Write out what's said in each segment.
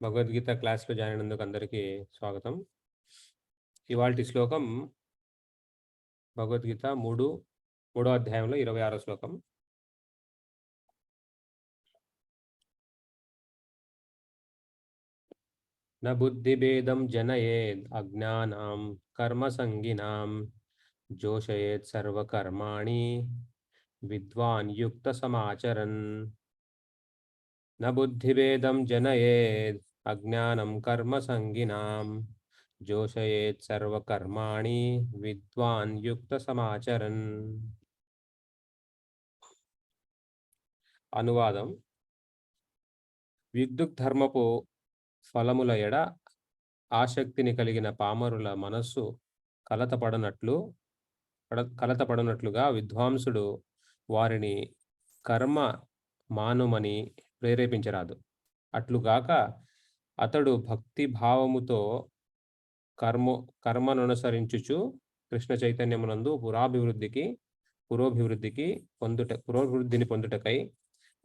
భగవద్గీత క్లాస్లో జాయిన్ అయినందుకు అందరికీ స్వాగతం. ఇవాల్టి శ్లోకం భగవద్గీత మూడో అధ్యాయంలో 26వ శ్లోకం. న బుద్ధిభేదం జనయేద్ అజ్ఞానాం కర్మసంగినాం జోషయేత్ సర్వకర్మాణి విద్వాన్ యుక్త సమాచరన్. న బుద్ధిభేదం జనయేద్ అజ్ఞానం కర్మసంగినాం జోషయేత్ సర్వకర్మాణి విద్వాన్ యుక్త సమాచరన్. అనువాదం: విద్యుత్ ధర్మపు ఫలముల ఎడ ఆసక్తిని కలిగిన పామరుల మనస్సు కలతపడనట్లుగా విద్వాంసుడు వారిని కర్మ మానుమని ప్రేరేపించరాదు. అట్లుగాక అతడు భక్తి భావముతో కర్మనుసరించుచు కృష్ణ చైతన్యమునందు పురోభివృద్ధిని పొందుటకై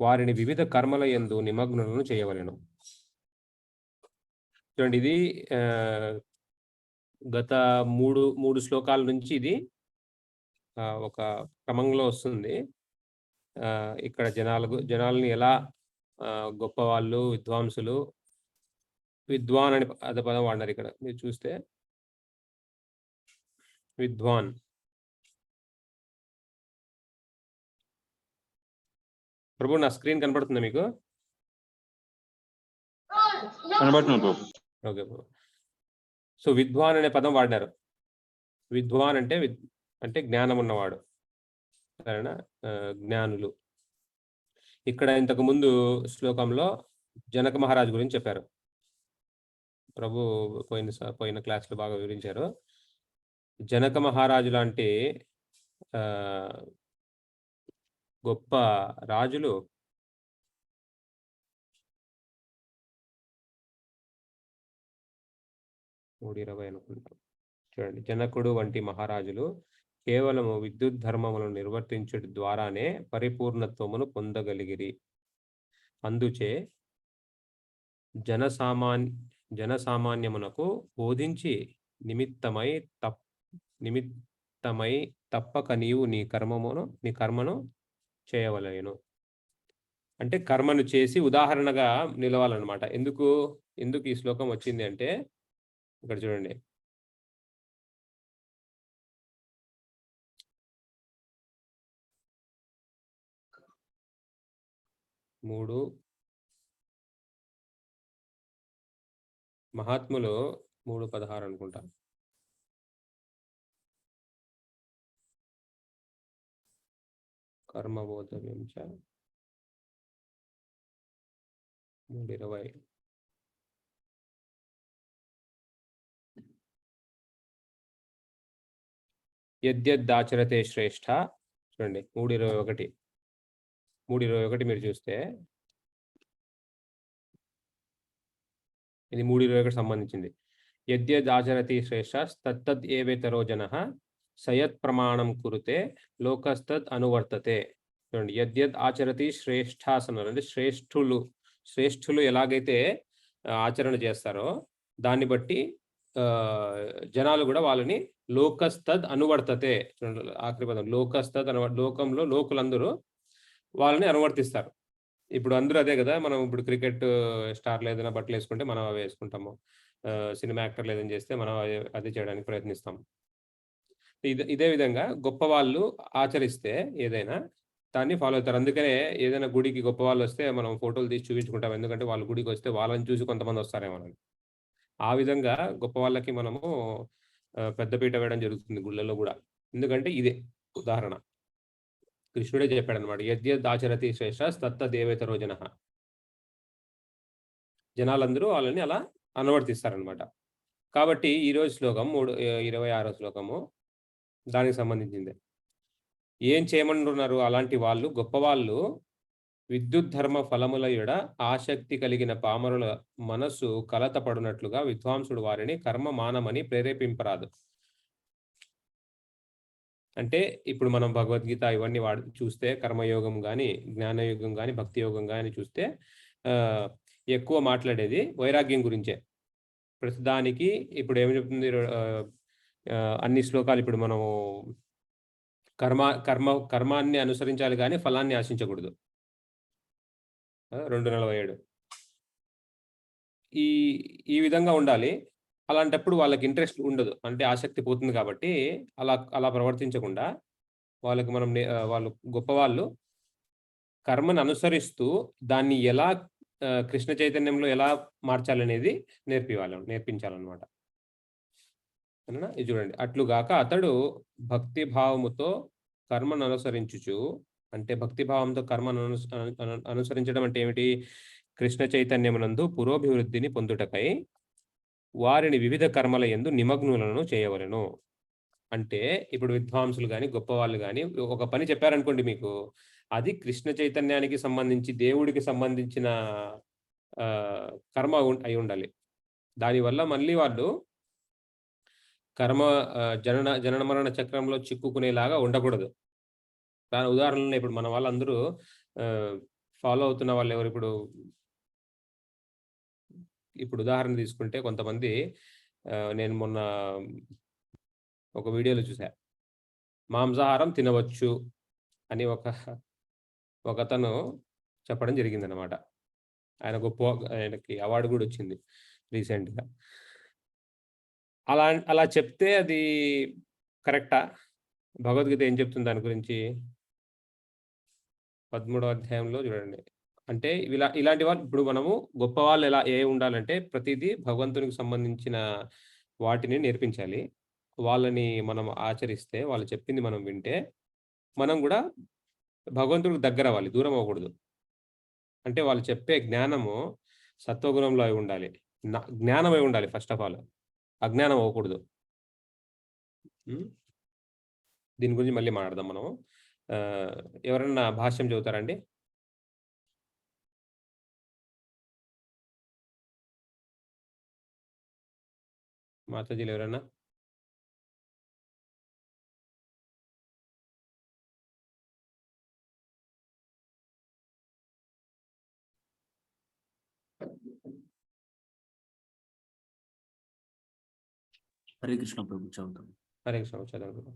వారిని వివిధ కర్మల యందు నిమగ్నులను చేయవలెను. చూడండి, ఇది గత మూడు శ్లోకాల నుంచి ఇది ఒక క్రమంలో వస్తుంది. ఇక్కడ జనాలని ఎలా గొప్పవాళ్ళు, విద్వాంసులు, విద్వాన్ అని అదే పదం వాడినారు. ఇక్కడ మీరు చూస్తే విద్వాన్. ప్రభు, నా స్క్రీన్ కనపడుతుందా మీకు? ఓకే ప్రభు. సో విద్వాన్ అనే పదం వాడినారు. విద్వాన్ అంటే జ్ఞానం ఉన్నవాడు, సరేనా? జ్ఞానులు. ఇక్కడ ఇంతకు ముందు శ్లోకంలో జనక మహారాజు గురించి చెప్పారు. ప్రభు పోయిన క్లాస్లో బాగా వివరించారు. జనక మహారాజు లాంటి గొప్ప రాజులు అనుకుంటాం. చూడండి, జనకుడు వంటి మహారాజులు కేవలము విద్యుత్ ధర్మములను నిర్వర్తించుట ద్వారానే పరిపూర్ణత్వమును పొందగలిగిరి. అందుచే జనసామాన్యమునకు బోధించి నిమిత్తమై తప్పక నీవు నీ కర్మను చేయవలెను. అంటే కర్మను చేసి ఉదాహరణగా నిలవాలన్నమాట. ఎందుకు ఈ శ్లోకం వచ్చింది అంటే, ఇక్కడ చూడండి, మహాత్ములు 3:16 అనుకుంటా. కర్మబోధవ్యం చ 3:20. యద్యదాచరతే శ్రేష్ఠ. చూడండి, 3:21 మీరు చూస్తే ఇది 3:21 సంబంధించింది. యద్యదాచరతి శ్రేష్ఠ తత్తద్ ఏవేతరో జనః సయత్ ప్రమాణం కురుతే లోకస్తద్ అనువర్తతే. చూడండి, యద్యద్ ఆచరతి శ్రేష్ఠాసనాలు అంటే శ్రేష్ఠులు ఎలాగైతే ఆచరణ చేస్తారో దాన్ని బట్టి జనాలు కూడా వాళ్ళని లోకస్తద్ అనువర్తతే. ఆఖరి పదం లోకస్తద్ లోకంలో లోకులందరూ వాళ్ళని అనువర్తిస్తారు. ఇప్పుడు అందరూ అదే కదా, మనం ఇప్పుడు క్రికెట్ స్టార్లు ఏదైనా బట్టలు వేసుకుంటే మనం అవి వేసుకుంటాము. సినిమా యాక్టర్లు ఏదైనా చేస్తే మనం అదే చేయడానికి ప్రయత్నిస్తాం. ఇదే విధంగా గొప్ప వాళ్ళు ఆచరిస్తే ఏదైనా దాన్ని ఫాలో అవుతారు. అందుకనే ఏదైనా గుడికి గొప్ప వాళ్ళు వస్తే మనం ఫోటోలు తీసి చూపించుకుంటాం. ఎందుకంటే వాళ్ళ గుడికి వస్తే వాళ్ళని చూసి కొంతమంది వస్తారేమో. ఆ విధంగా గొప్ప వాళ్ళకి మనము పెద్దపీట వేయడం జరుగుతుంది గుళ్ళలో కూడా. ఎందుకంటే ఇదే ఉదాహరణ. కృష్ణుడే చెప్పాడు అనమాట, యద్యదాచరతి శ్రేష్ఠ తత్తదేవేతరో జనః. జనాలందరూ వాళ్ళని అలా అనువర్తిస్తారనమాట. కాబట్టి ఈరోజు శ్లోకం 26వ శ్లోకము దానికి సంబంధించింది. ఏం చేయమంటున్నారు? అలాంటి వాళ్ళు గొప్పవాళ్ళు విద్యుత్ ధర్మ ఫలముల ఎడ ఆసక్తి కలిగిన పామరుల మనస్సు కలతపడినట్లుగా విద్వాంసుడు వారిని కర్మ మానమని ప్రేరేపింపరాదు. అంటే ఇప్పుడు మనం భగవద్గీత ఇవన్నీ చూస్తే కర్మయోగం కానీ, జ్ఞానయోగం కానీ, భక్తి యోగం కానీ చూస్తే ఎక్కువ మాట్లాడేది వైరాగ్యం గురించే. ప్రతిదానికి ఇప్పుడు ఏమి చెప్తుంది అన్ని శ్లోకాలు ఇప్పుడు మనము కర్మాన్ని అనుసరించాలి కానీ ఫలాన్ని ఆశించకూడదు. 2:47 ఈ విధంగా ఉండాలి. అలాంటప్పుడు వాళ్ళకి ఇంట్రెస్ట్ ఉండదు. అంటే ఆసక్తి పోతుంది కాబట్టి అలా ప్రవర్తించకుండా వాళ్ళకి వాళ్ళు గొప్పవాళ్ళు కర్మను అనుసరిస్తూ దాన్ని ఎలా కృష్ణ చైతన్యంలో ఎలా మార్చాలనేది నేర్పించాలన్నమాట. ఇది చూడండి. అట్లుగాక అతడు భక్తి భావముతో కర్మను అనుసరించుచు, అంటే భక్తి భావంతో కర్మను అనుసరించడం అంటే ఏమిటి? కృష్ణ చైతన్యమునందు పురోభివృద్ధిని పొందుటకై వారిని వివిధ కర్మల యందు నిమగ్నులను చేయవలెను. అంటే ఇప్పుడు విద్వాంసులు గాని, గొప్పవాళ్ళు గాని ఒక పని చెప్పారనుకోండి మీకు, అది కృష్ణ చైతన్యానికి సంబంధించి, దేవుడికి సంబంధించిన కర్మ అయి ఉండాలి. దానివల్ల మళ్ళీ వాళ్ళు కర్మ జనన మరణ చక్రంలో చిక్కుకునేలాగా ఉండకూడదు. దాని ఉదాహరణలు ఇప్పుడు మన వాళ్ళందరూ ఫాలో అవుతున్న వాళ్ళు ఎవరు? ఇప్పుడు ఉదాహరణ తీసుకుంటే కొంతమంది నేను మొన్న ఒక వీడియోలో చూసా. మాంసాహారం తినవచ్చు అని ఒకతను చెప్పడం జరిగిందనమాట. ఆయనకి అవార్డు కూడా వచ్చింది రీసెంట్‌గా. అలా చెప్తే అది కరెక్టా? భగవద్గీత ఏం చెప్తుంది దాని గురించి? 13వ అధ్యాయంలో చూడండి. అంటే ఇలాంటి వాళ్ళు ఇప్పుడు మనము గొప్పవాళ్ళు ఉండాలంటే ప్రతిదీ భగవంతునికి సంబంధించిన వాటిని నేర్పించాలి. వాళ్ళని మనం ఆచరిస్తే, వాళ్ళు చెప్పింది మనం వింటే, మనం కూడా భగవంతుడికి దగ్గరవ్వాలి, దూరం అవ్వకూడదు. అంటే వాళ్ళు చెప్పే జ్ఞానము సత్వగుణంలో అయి ఉండాలి. జ్ఞానమై ఉండాలి ఫస్ట్ ఆఫ్ ఆల్. అజ్ఞానం అవ్వకూడదు. దీని గురించి మళ్ళీ మాట్లాడదాం మనము. ఎవరన్నా భాష్యం చదువుతారండి? మాతాజీలు ఎవరన్నా? హరే కృష్ణ ప్రభు చదువుతాం. హరే కృష్ణ చదువు.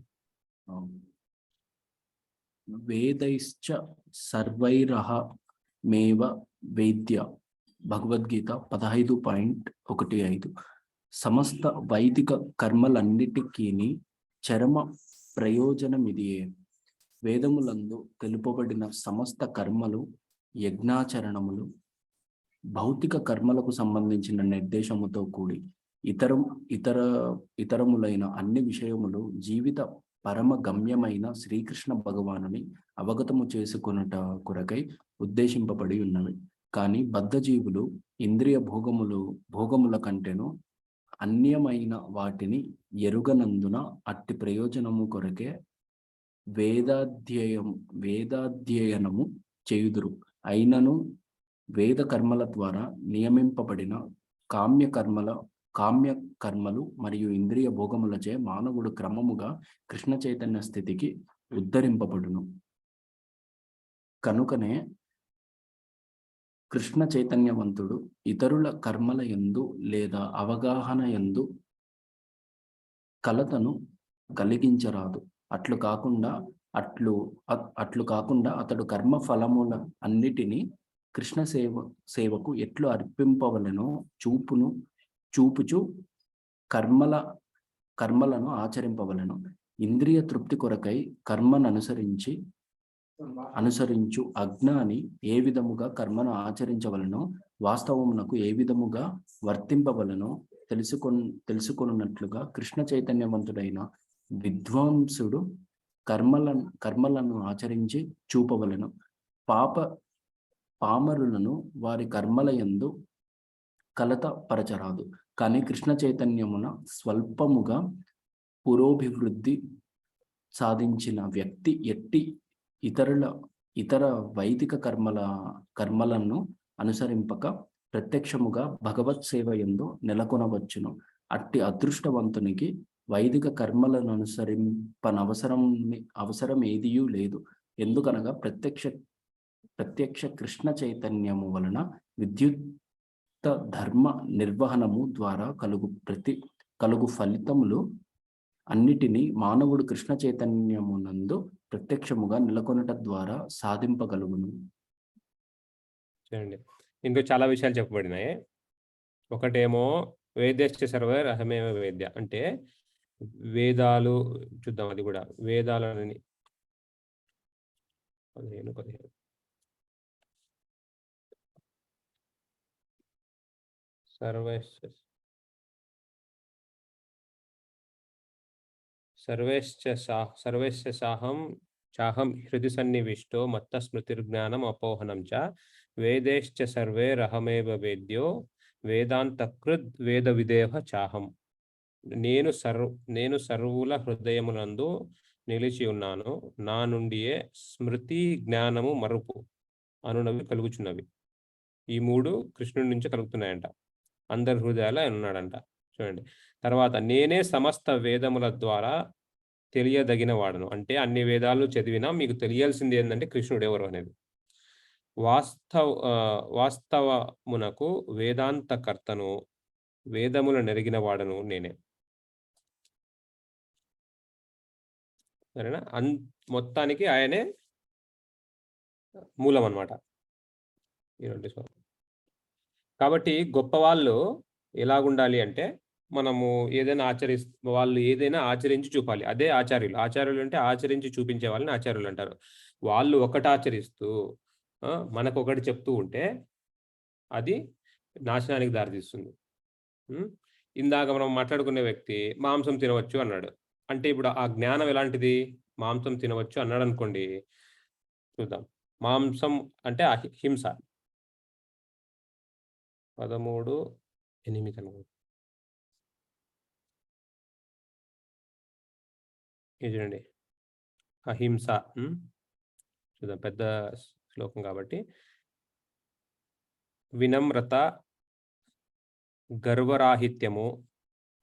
వేదైశ్చ సర్వైరహ మేవ వేద్య భగవద్గీత 15.15 సమస్త వైదిక కర్మలన్నిటికీ చరమ ప్రయోజనమిదియే. వేదములందు తెలుపబడిన సమస్త కర్మలు, యజ్ఞాచరణములు భౌతిక కర్మలకు సంబంధించిన నిర్దేశముతో కూడి ఇతరములైన అన్ని విషయములు జీవిత పరమ గమ్యమైన శ్రీకృష్ణ భగవానుని అవగతము చేసుకొనుట కొరకై ఉద్దేశింపబడి ఉన్నవి. కానీ బద్ధజీవులు ఇంద్రియ భోగముల కంటేను అన్యమైన వాటిని ఎరుగనందున అట్టి ప్రయోజనము కొరకే వేదాధ్యయనము చేయుదురు. అయినను వేద కర్మల ద్వారా నియమింపబడిన కామ్య కర్మలు మరియు ఇంద్రియ భోగములచే మానవుడు క్రమముగా కృష్ణ చైతన్య స్థితికి ఉద్ధరింపబడును. కనుకనే కృష్ణ చైతన్యవంతుడు ఇతరుల కర్మల యందు లేదా అవగాహన యందు కలతను కలిగించరాదు. అట్లు కాకుండా అతడు కర్మ ఫలముల అన్నిటినీ కృష్ణ సేవకు ఎట్లు అర్పింపవలెనో చూపుచు కర్మలను ఆచరింపవలెను. ఇంద్రియ తృప్తి కొరకై కర్మను అనుసరించు అజ్ఞాని ఏ విధముగా కర్మను ఆచరించవలనో, వాస్తవమునకు ఏ విధముగా వర్తింపవలనో తెలుసుకొనున్నట్లుగా కృష్ణ చైతన్యవంతుడైన విద్వాంసుడు కర్మలను ఆచరించి చూపవలెను. పామరులను వారి కర్మల యందు కలత పరచరాదు. కానీ కృష్ణ చైతన్యమున స్వల్పముగా పురోభివృద్ధి సాధించిన వ్యక్తి ఎట్టి ఇతర వైదిక కర్మలను అనుసరింపక ప్రత్యక్షముగా భగవత్ సేవ యందు నెలకొనవచ్చును. అట్టి అదృష్టవంతునికి వైదిక కర్మలను అవసరం ఏదియూ లేదు. ఎందుకనగా ప్రత్యక్ష కృష్ణ చైతన్యము వలన ధర్మ నిర్వహణము ద్వారా కలుగు ఫలితములు అన్నిటినీ మానవుడు కృష్ణ చైతన్యమునందు ప్రత్యక్షముగా నెలకొనట ద్వారా సాధింపగలుగును. చూడండి, ఇందులో చాలా విషయాలు చెప్పబడినాయి. ఒకటేమో వేదేశ్చ సర్వే రహమేవ వేద్య, అంటే వేదాలు చూద్దాం. అది కూడా వేదాలని 15 సర్వేశ్చ సాహం చాహం హృది సన్నివిష్టో మత్త స్మృతిర్జ్ఞానం అపోహనం చ వేదేశ్చ సర్వే రహమేవ వేద్యో వేదాంతకృద్ వేద విదేహ చాహం. నేను సర్వుల హృదయమునందు నిలిచి ఉన్నాను, నా నుండియే స్మృతి జ్ఞానము మరుపు అనునవి కలుగుచున్నవి. ఈ మూడు కృష్ణుడి నుంచి కలుగుతున్నాయంట, అందరి హృదయాలు ఆయన ఉన్నాడంట. చూడండి, తర్వాత నేనే సమస్త వేదముల ద్వారా తెలియదగిన వాడను, అంటే అన్ని వేదాలు చదివినా మీకు తెలియాల్సింది ఏంటంటే కృష్ణుడు ఎవరు అనేది. వాస్తవమునకు వేదాంతకర్తను, వేదముల నెరిగిన వాడను నేనే. సరేనా? మొత్తానికి ఆయనే మూలం అన్నమాట. కాబట్టి గొప్ప వాళ్ళు ఎలాగుండాలి అంటే, మనము ఏదైనా వాళ్ళు ఏదైనా ఆచరించి చూపాలి, అదే ఆచార్యులు. ఆచార్యులు అంటే ఆచరించి చూపించే వాళ్ళని ఆచార్యులు అంటారు. వాళ్ళు ఒకటి ఆచరిస్తూ మనకు ఒకటి చెప్తూ ఉంటే అది నాశనానికి దారితీస్తుంది. ఇందాక మనం మాట్లాడుకునే వ్యక్తి మాంసం తినవచ్చు అన్నాడు, అంటే ఇప్పుడు ఆ జ్ఞానం ఎలాంటిది? మాంసం తినవచ్చు అన్నాడు అనుకోండి, చూద్దాం. మాంసం అంటే హింస. 13:8 అనుకుంటా. ఇది చూడండి, అహింస. చూద్దాం, పెద్ద శ్లోకం కాబట్టి. వినమ్రత, గర్వరాహిత్యము,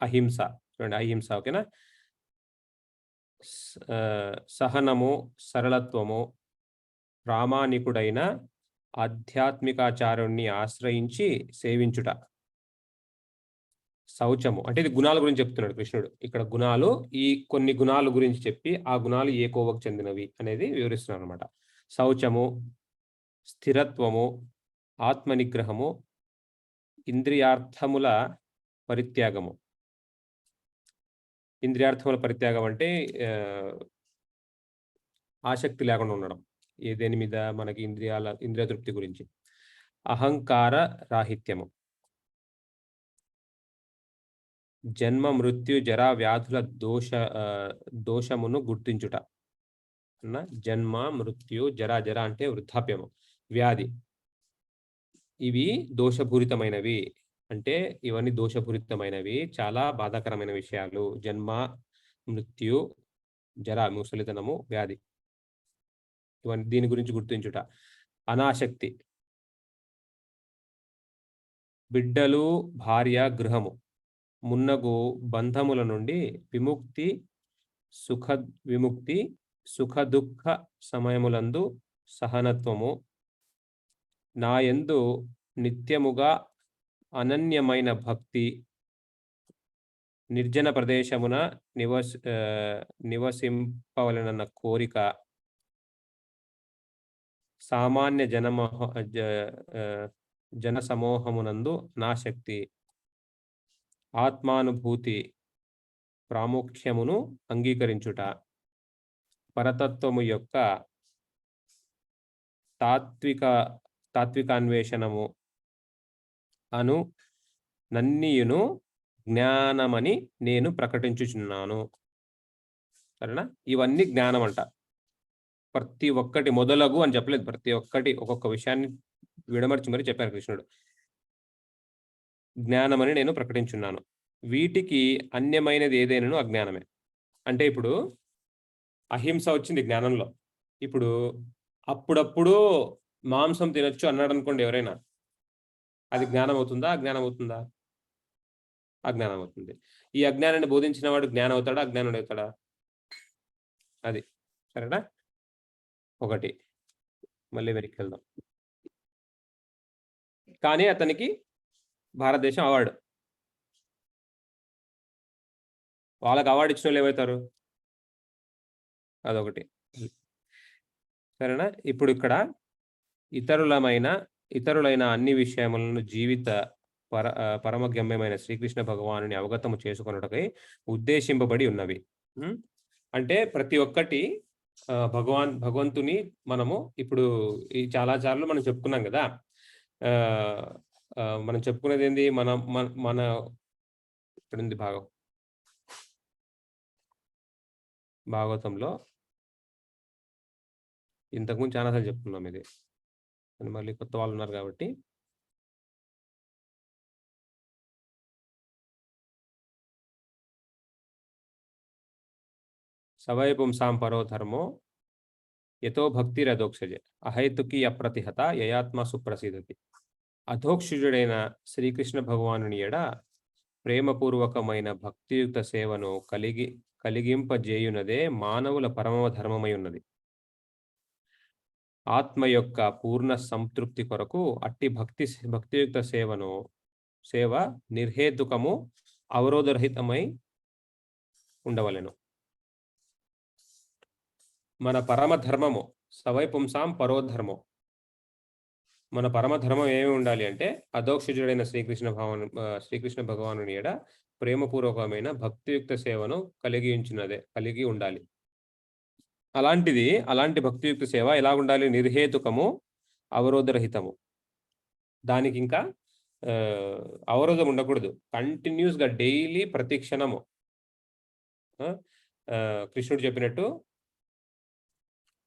అహింస. చూడండి, అహింస. ఓకేనా? సహనము, సరళత్వము, ప్రామాణికుడైన ఆధ్యాత్మికాచార్యుణ్ణి ఆశ్రయించి సేవించుట. శౌచము అంటే ఇది గుణాల గురించి చెప్తున్నాడు కృష్ణుడు. ఇక్కడ గుణాలు, ఈ కొన్ని గుణాల గురించి చెప్పి ఆ గుణాలు ఏ కోవకు చెందినవి అనేది వివరిస్తున్నారు అనమాట. శౌచము, స్థిరత్వము, ఆత్మనిగ్రహము, ఇంద్రియార్థముల పరిత్యాగము. ఇంద్రియార్థముల పరిత్యాగం అంటే ఆసక్తి లేకుండా ఉండడం ఏదేని మీద, మనకి ఇంద్రియ తృప్తి గురించి. అహంకార రాహిత్యము, జన్మ మృత్యు జరా వ్యాధుల దోషమును గుర్తించుట. జన్మ మృత్యు జరా అంటే వృద్ధాప్యము, వ్యాధి, ఇవి దోషపూరితమైనవి. అంటే ఇవన్నీ దోషపూరితమైనవి, చాలా బాధాకరమైన విషయాలు. జన్మ, మృత్యు, జరా ముసలితనము, వ్యాధి, ఇవన్నీ దీని గురించి గుర్తించుట. అనాసక్తి, బిడ్డలు, భార్య, గృహము మున్నగు బంధముల నుండి విముక్తి, సుఖ దుఃఖ సమయములందు సహనత్వము, నాయందు నిత్యముగా అనన్యమైన భక్తి, నిర్జన ప్రదేశమున నివసింపవలనన్న కోరిక, సామాన్య జన సమూహమునందు అనాసక్తి, ఆత్మానుభూతి ప్రాముఖ్యమును అంగీకరించుట, పరతత్వము యొక్క తాత్వికాన్వేషణము అను నన్నియును జ్ఞానమని నేను ప్రకటించుచున్నాను. సరేనా? ఇవన్నీ జ్ఞానం అంట. ప్రతి ఒక్కటి మొదలగు అని చెప్పలేదు, ప్రతి ఒక్కటి ఒక్కొక్క విషయాన్ని విడమర్చి మరి చెప్పారు కృష్ణుడు. జ్ఞానమని నేను ప్రకటించున్నాను, వీటికి అన్యమైనది ఏదైనాను అజ్ఞానమే. అంటే ఇప్పుడు అహింస వచ్చింది జ్ఞానంలో. ఇప్పుడు అప్పుడప్పుడు మాంసం తినొచ్చు అన్నాడు అనుకోండి ఎవరైనా, అది జ్ఞానం అవుతుందా? అజ్ఞానం అవుతుందా? అజ్ఞానం అవుతుంది. ఈ అజ్ఞానాన్ని బోధించిన వాడు జ్ఞానం అవుతాడా? అజ్ఞానుడు అవుతాడా? అది. సరేనా? ఒకటి, మళ్ళీ వెనక్కి వెళ్దాం. కానీ అతనికి భారతదేశం అవార్డు. వాళ్ళకి అవార్డు ఇచ్చిన వాళ్ళు ఏమవుతారు? అదొకటి. సరేనా? ఇప్పుడు ఇక్కడ ఇతరులైన అన్ని విషయములను పరమగమ్యమైన శ్రీకృష్ణ భగవానుని అవగతము చేసుకొనుటకై ఉద్దేశింపబడి ఉన్నవి. అంటే ప్రతి ఒక్కటి భగవంతుని మనము ఇప్పుడు ఈ చాలా సార్లు మనం చెప్పుకున్నాం కదా. మనం చెప్పుకునేది ఏంది? మన ఇక్కడుంది భాగవతంలో ఇంతకుముందు చాలాసార్లు చెప్పుకున్నాం ఇది. మళ్ళీ కొత్త వాళ్ళు ఉన్నారు కాబట్టి సవై పుంసాం పరో ధర్మో యతో భక్తిరధోక్షజే అహైతుకి అప్రతిహత యయాత్మ సుప్రసిద్ధతి. అధోక్షుడైన శ్రీకృష్ణ భగవానుని ఎడ ప్రేమపూర్వకమైన భక్తియుక్త సేవను కలిగింపజేయునదే మానవుల పరమ ధర్మమై ఉన్నది. ఆత్మ యొక్క పూర్ణ సంతృప్తి కొరకు అట్టి భక్తియుక్త సేవ నిర్హేతుకము అవరోధరహితమై ఉండవలెను. మన పరమధర్మము సవై పుంసాం పరోధర్మం. మన పరమధర్మం ఏమి ఉండాలి అంటే అధోక్షజుడైన శ్రీకృష్ణ భగవానుని ఎడ ప్రేమపూర్వకమైన భక్తియుక్త సేవను కలిగి ఉండాలి. అలాంటి భక్తియుక్త సేవ ఎలా ఉండాలి? నిర్హేతుకము అవరోధరహితము. దానికి ఇంకా అవరోధం ఉండకూడదు. కంటిన్యూస్గా డైలీ ప్రతి క్షణము కృష్ణుడు చెప్పినట్టు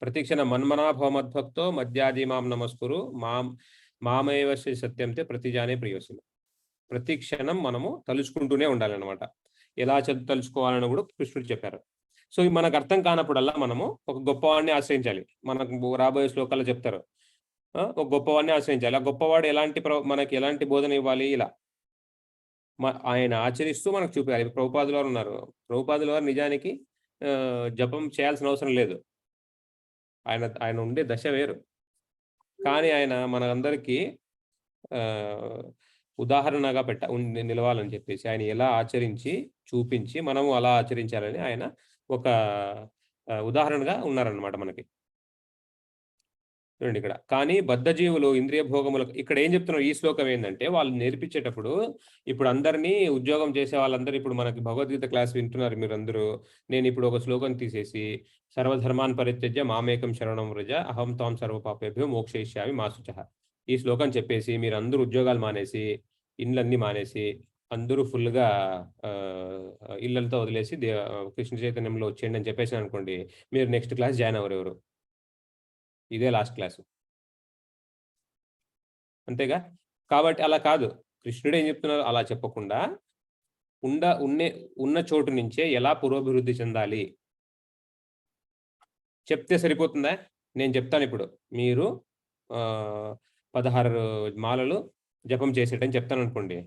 ప్రతి క్షణం మన్మనాభవ మద్భక్తో మధ్యాది మాం నమస్కురు మామేవ శ్రీ సత్యంతే ప్రతిజానే ప్రియోసిమ. ప్రతి క్షణం మనము తలుచుకుంటూనే ఉండాలన్నమాట. ఎలా తలుచుకోవాలని కూడా కృష్ణుడు చెప్పారు. సో మనకు అర్థం కానప్పుడల్లా మనము ఒక గొప్పవాడిని ఆశ్రయించాలి. మనకు రాబోయే శ్లోకాల్లో చెప్తారు, ఒక గొప్పవాడిని ఆశ్రయించాలి. ఆ గొప్పవాడు మనకి ఎలాంటి బోధన ఇవ్వాలి? ఇలా ఆయన ఆచరిస్తూ మనకు చూపించాలి. ప్రభుపాదుల వారు ఉన్నారు. ప్రభుపాదుల వారు నిజానికి జపం చేయాల్సిన అవసరం లేదు. ఆయన ఉండే దశ వేరు. కానీ ఆయన మనందరికీ ఉదాహరణగా నిలవాలని చెప్పేసి ఆయన ఎలా ఆచరించి చూపించి మనము అలా ఆచరించాలని ఆయన ఒక ఉదాహరణగా ఉన్నారనమాట మనకి. చూడండి ఇక్కడ. కానీ బద్ధజీవులు ఇంద్రియ భోగములకు ఇక్కడ ఏం చెప్తున్నారు? ఈ శ్లోకం ఏంటంటే వాళ్ళు నేర్పించేటప్పుడు ఇప్పుడు అందరినీ ఉద్యోగం చేసే వాళ్ళందరూ ఇప్పుడు మనకి భగవద్గీత క్లాస్ వింటున్నారు మీరందరూ. నేను ఇప్పుడు ఒక శ్లోకం తీసేసి సర్వధర్మాన్ పరిత్యజ్య మామేకం శరణం వ్రజ అహం తాం సర్వపాపేభ్యో మోక్షయిష్యామి మా శుచః. ఈ శ్లోకం చెప్పేసి మీరు అందరూ ఉద్యోగాలు మానేసి ఇండ్లన్నీ మానేసి అందరూ ఫుల్గా ఇళ్ళతో వదిలేసి కృష్ణ చైతన్యంలో వచ్చేయండి అని చెప్పేసి అనుకోండి, మీరు నెక్స్ట్ క్లాస్ జాయిన్ అవ్వరు ఎవరు. ఇదే లాస్ట్ క్లాసు. అంతేగా? కాబట్టి అలా కాదు. కృష్ణుడు ఏం చెప్తున్నారు? అలా చెప్పకుండా ఉన్న చోటు నుంచే ఎలా పురోభివృద్ధి చెందాలి చెప్తే సరిపోతుందా? నేను చెప్తాను ఇప్పుడు. మీరు 16 మాలలు జపం చేసేటని చెప్తాను అనుకోండి.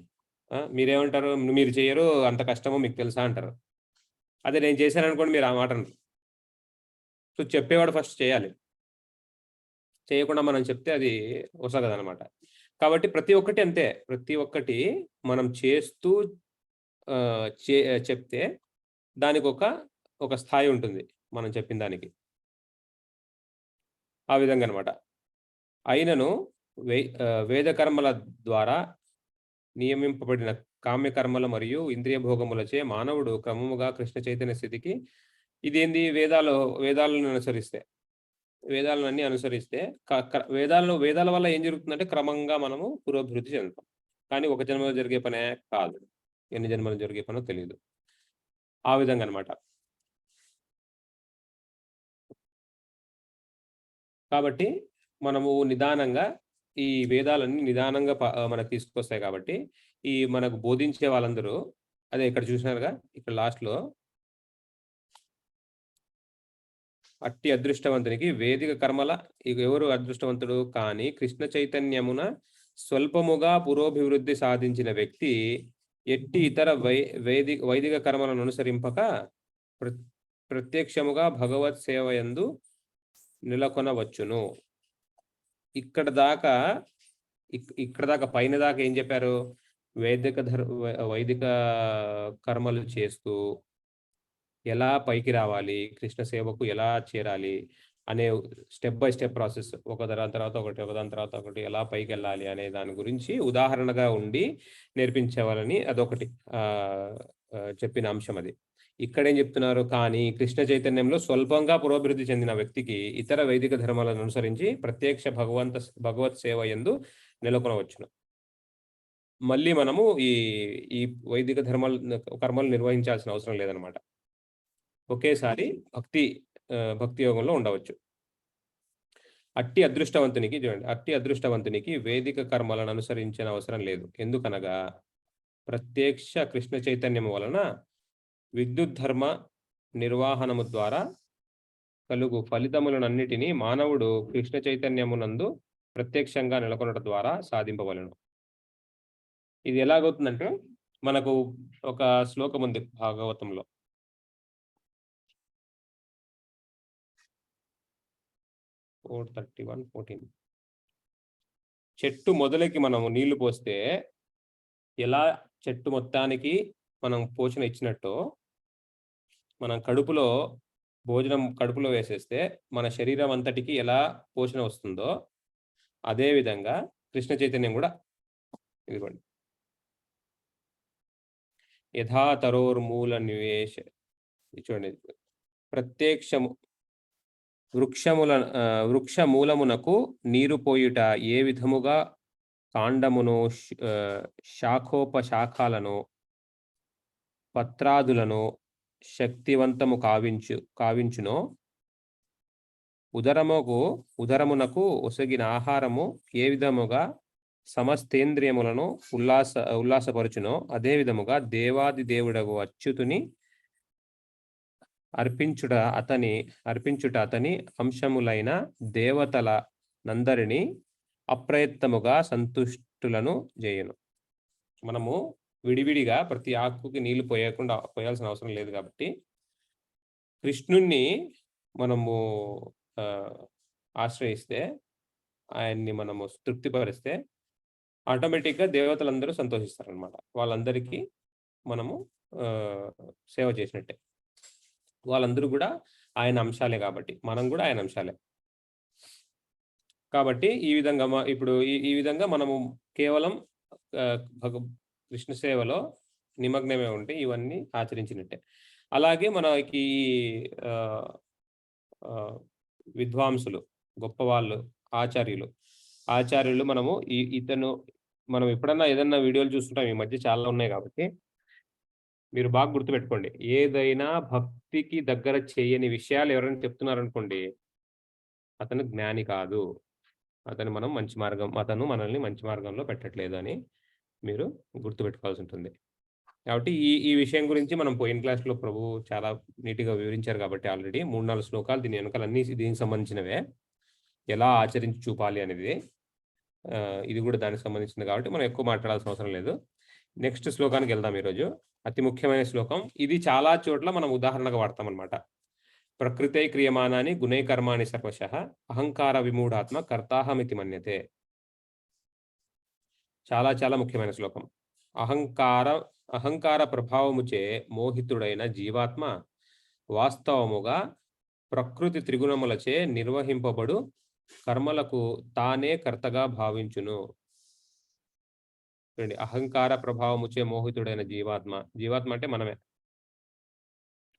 మీరేమంటారు? మీరు చేయరు, అంత కష్టమో మీకు తెలుసా అంటారు. అదే నేను చేశాను అనుకోండి, మీరు ఆ మాట అంటారు. సో చెప్పేవాడు ఫస్ట్ చేయాలి. చేయకుండా మనం చెప్తే అది వసగదనమాట. కాబట్టి ప్రతి ఒక్కటి అంతే. ప్రతి ఒక్కటి మనం చేస్తూ చెప్తే దానికి ఒక స్థాయి ఉంటుంది మనం చెప్పిన దానికి. ఆ విధంగా అనమాట. అయినను వేదకర్మల ద్వారా నియమింపబడిన కామ్యకర్మల మరియు ఇంద్రియ భోగములచే మానవుడు క్రమముగా కృష్ణ చైతన్య స్థితికి ఇదేంది వేదాలను అనుసరిస్తే వేదాల వల్ల ఏం జరుగుతుందంటే క్రమంగా మనము పురోభివృద్ధి చెందుతాం. కానీ ఒక జన్మలో జరిగే పనే కాదు, ఎన్ని జన్మలు జరిగే పనో తెలియదు. ఆ విధంగా అనమాట. కాబట్టి మనము నిదానంగా ఈ వేదాలన్నీ నిదానంగా మనకు తీసుకొస్తాయి. కాబట్టి ఈ మనకు బోధించే వాళ్ళందరూ అదే ఇక్కడ చూసినారుగా, ఇక్కడ లాస్ట్లో అట్టి అదృష్టవంతునికి వేదిక కర్మల ఎవరు అదృష్టవంతుడు? కానీ కృష్ణ చైతన్యమున స్వల్పముగా పురోభివృద్ధి సాధించిన వ్యక్తి ఎట్టి ఇతర వైదిక కర్మలను అనుసరింపక ప్రత్యక్షముగా భగవత్ సేవయందు నెలకొనవచ్చును. ఇక్కడ దాకా పైన దాకా ఏం చెప్పారు? వైదిక కర్మలు చేస్తూ ఎలా పైకి రావాలి, కృష్ణ సేవకు ఎలా చేరాలి అనే స్టెప్ బై స్టెప్ ప్రాసెస్, ఒకదాని తర్వాత ఒకటి ఎలా పైకి వెళ్ళాలి అనే దాని గురించి ఉదాహరణగా ఉండి నేర్పించేవాళ్ళని అదొకటి చెప్పిన అంశం అది. ఇక్కడేం చెప్తున్నారు, కానీ కృష్ణ చైతన్యంలో స్వల్పంగా పురోభివృద్ధి చెందిన వ్యక్తికి ఇతర వైదిక ధర్మాలను అనుసరించి ప్రత్యక్ష భగవత్ సేవ యందు నెలకొనవచ్చును. మళ్ళీ మనము ఈ వైదిక కర్మలు నిర్వహించాల్సిన అవసరం లేదనమాట. ఒకేసారి భక్తి యోగంలో ఉండవచ్చు. అట్టి అదృష్టవంతునికి వేదిక కర్మలను అనుసరించిన అవసరం లేదు. ఎందుకనగా ప్రత్యక్ష కృష్ణ చైతన్యము వలన విద్యుద్ధర్మ నిర్వహణము ద్వారా కలుగు ఫలితములనన్నిటినీ మానవుడు కృష్ణ చైతన్యమునందు ప్రత్యక్షంగా నెలకొనడం ద్వారా సాధింపవలెను. ఇది ఎలాగవుతుందంటే, మనకు ఒక శ్లోకం ఉంది భాగవతంలో. చెట్టు మొదలకి మనము నీళ్లు పోస్తే ఎలా చెట్టు మొత్తానికి మనం పోషణ ఇచ్చినట్టు, మనం భోజనం కడుపులో వేసేస్తే మన శరీరం అంతటికి ఎలా పోషణ వస్తుందో, అదే విధంగా కృష్ణ చైతన్యం కూడా ఇదిగోండి. యథా తరోర్మూల నివేశ, చూడండి, ప్రత్యక్షము వృక్షమూలమునకు నీరు పోయుట ఏ విధముగా కాండమును, శాఖోపశాఖాలను, పత్రాదులను శక్తివంతము కావించునో, ఉదరమునకు ఒసగిన ఆహారము ఏ విధముగా సమస్తేంద్రియములను ఉల్లాసపరుచునో, అదే విధముగా దేవాది దేవుడగు అచ్యుతుని అర్పించుట అతని అంశములైన దేవతల నందరిని అప్రయత్నముగా సంతుష్టులను చేయను. మనము విడివిడిగా ప్రతి ఆకుకి నీళ్లు పోయాల్సిన అవసరం లేదు. కాబట్టి కృష్ణుణ్ణి మనము ఆశ్రయిస్తే, ఆయన్ని మనము తృప్తిపరిస్తే ఆటోమేటిక్గా దేవతలందరూ సంతోషిస్తారనమాట. వాళ్ళందరికీ మనము సేవ చేసినట్టే. వాళ్ళందరూ కూడా ఆయన అంశాలే కాబట్టి మనం కూడా ఆయన అంశాలే. కాబట్టి ఈ విధంగా ఇప్పుడు ఈ విధంగా మనము కేవలం కృష్ణ సేవలో నిమగ్నమే ఉంటే ఇవన్నీ ఆచరించినట్టే. అలాగే మనకి విద్వాంసులు, గొప్పవాళ్ళు, ఆచార్యులు మనం ఎప్పుడన్నా ఏదన్నా వీడియోలు చూస్తుంటాం, ఈ మధ్య చాలా ఉన్నాయి. కాబట్టి మీరు బాగా గుర్తుపెట్టుకోండి, ఏదైనా భక్తికి దగ్గర చేయని విషయాలు ఎవరైనా చెప్తున్నారనుకోండి, అతను జ్ఞాని కాదు, అతను మనల్ని మంచి మార్గంలో పెట్టట్లేదు అని మీరు గుర్తుపెట్టుకోవాల్సి ఉంటుంది. కాబట్టి ఈ విషయం గురించి మనం పోయిన క్లాస్లో ప్రభు చాలా నీట్గా వివరించారు. కాబట్టి ఆల్రెడీ 3-4 శ్లోకాలు దీని వెనకాల అన్ని దీనికి సంబంధించినవే, ఎలా ఆచరించి చూపాలి అనేది. ఇది కూడా దానికి సంబంధించింది కాబట్టి మనం ఎక్కువ మాట్లాడాల్సిన అవసరం లేదు. నెక్స్ట్ శ్లోకానికి వెళ్దాం. ఈరోజు అతి ముఖ్యమైన శ్లోకం ఇది. చాలా చోట్ల మనం ఉదాహరణగా వాడతాం అనమాట. ప్రకృతై క్రియమానాని గుణై కర్మాణి సర్వశః అహంకార విమూఢాత్మ కర్తాహమితి మన్యతే. చాలా చాలా ముఖ్యమైన శ్లోకం. అహంకార ప్రభావముచే మోహితుడైన జీవాత్మ వాస్తవముగా ప్రకృతి త్రిగుణములచే నిర్వహింపబడు కర్మలకు తానే కర్తగా భావించును. అహంకార ప్రభావముచే మోహితుడైన జీవాత్మ అంటే మనమే.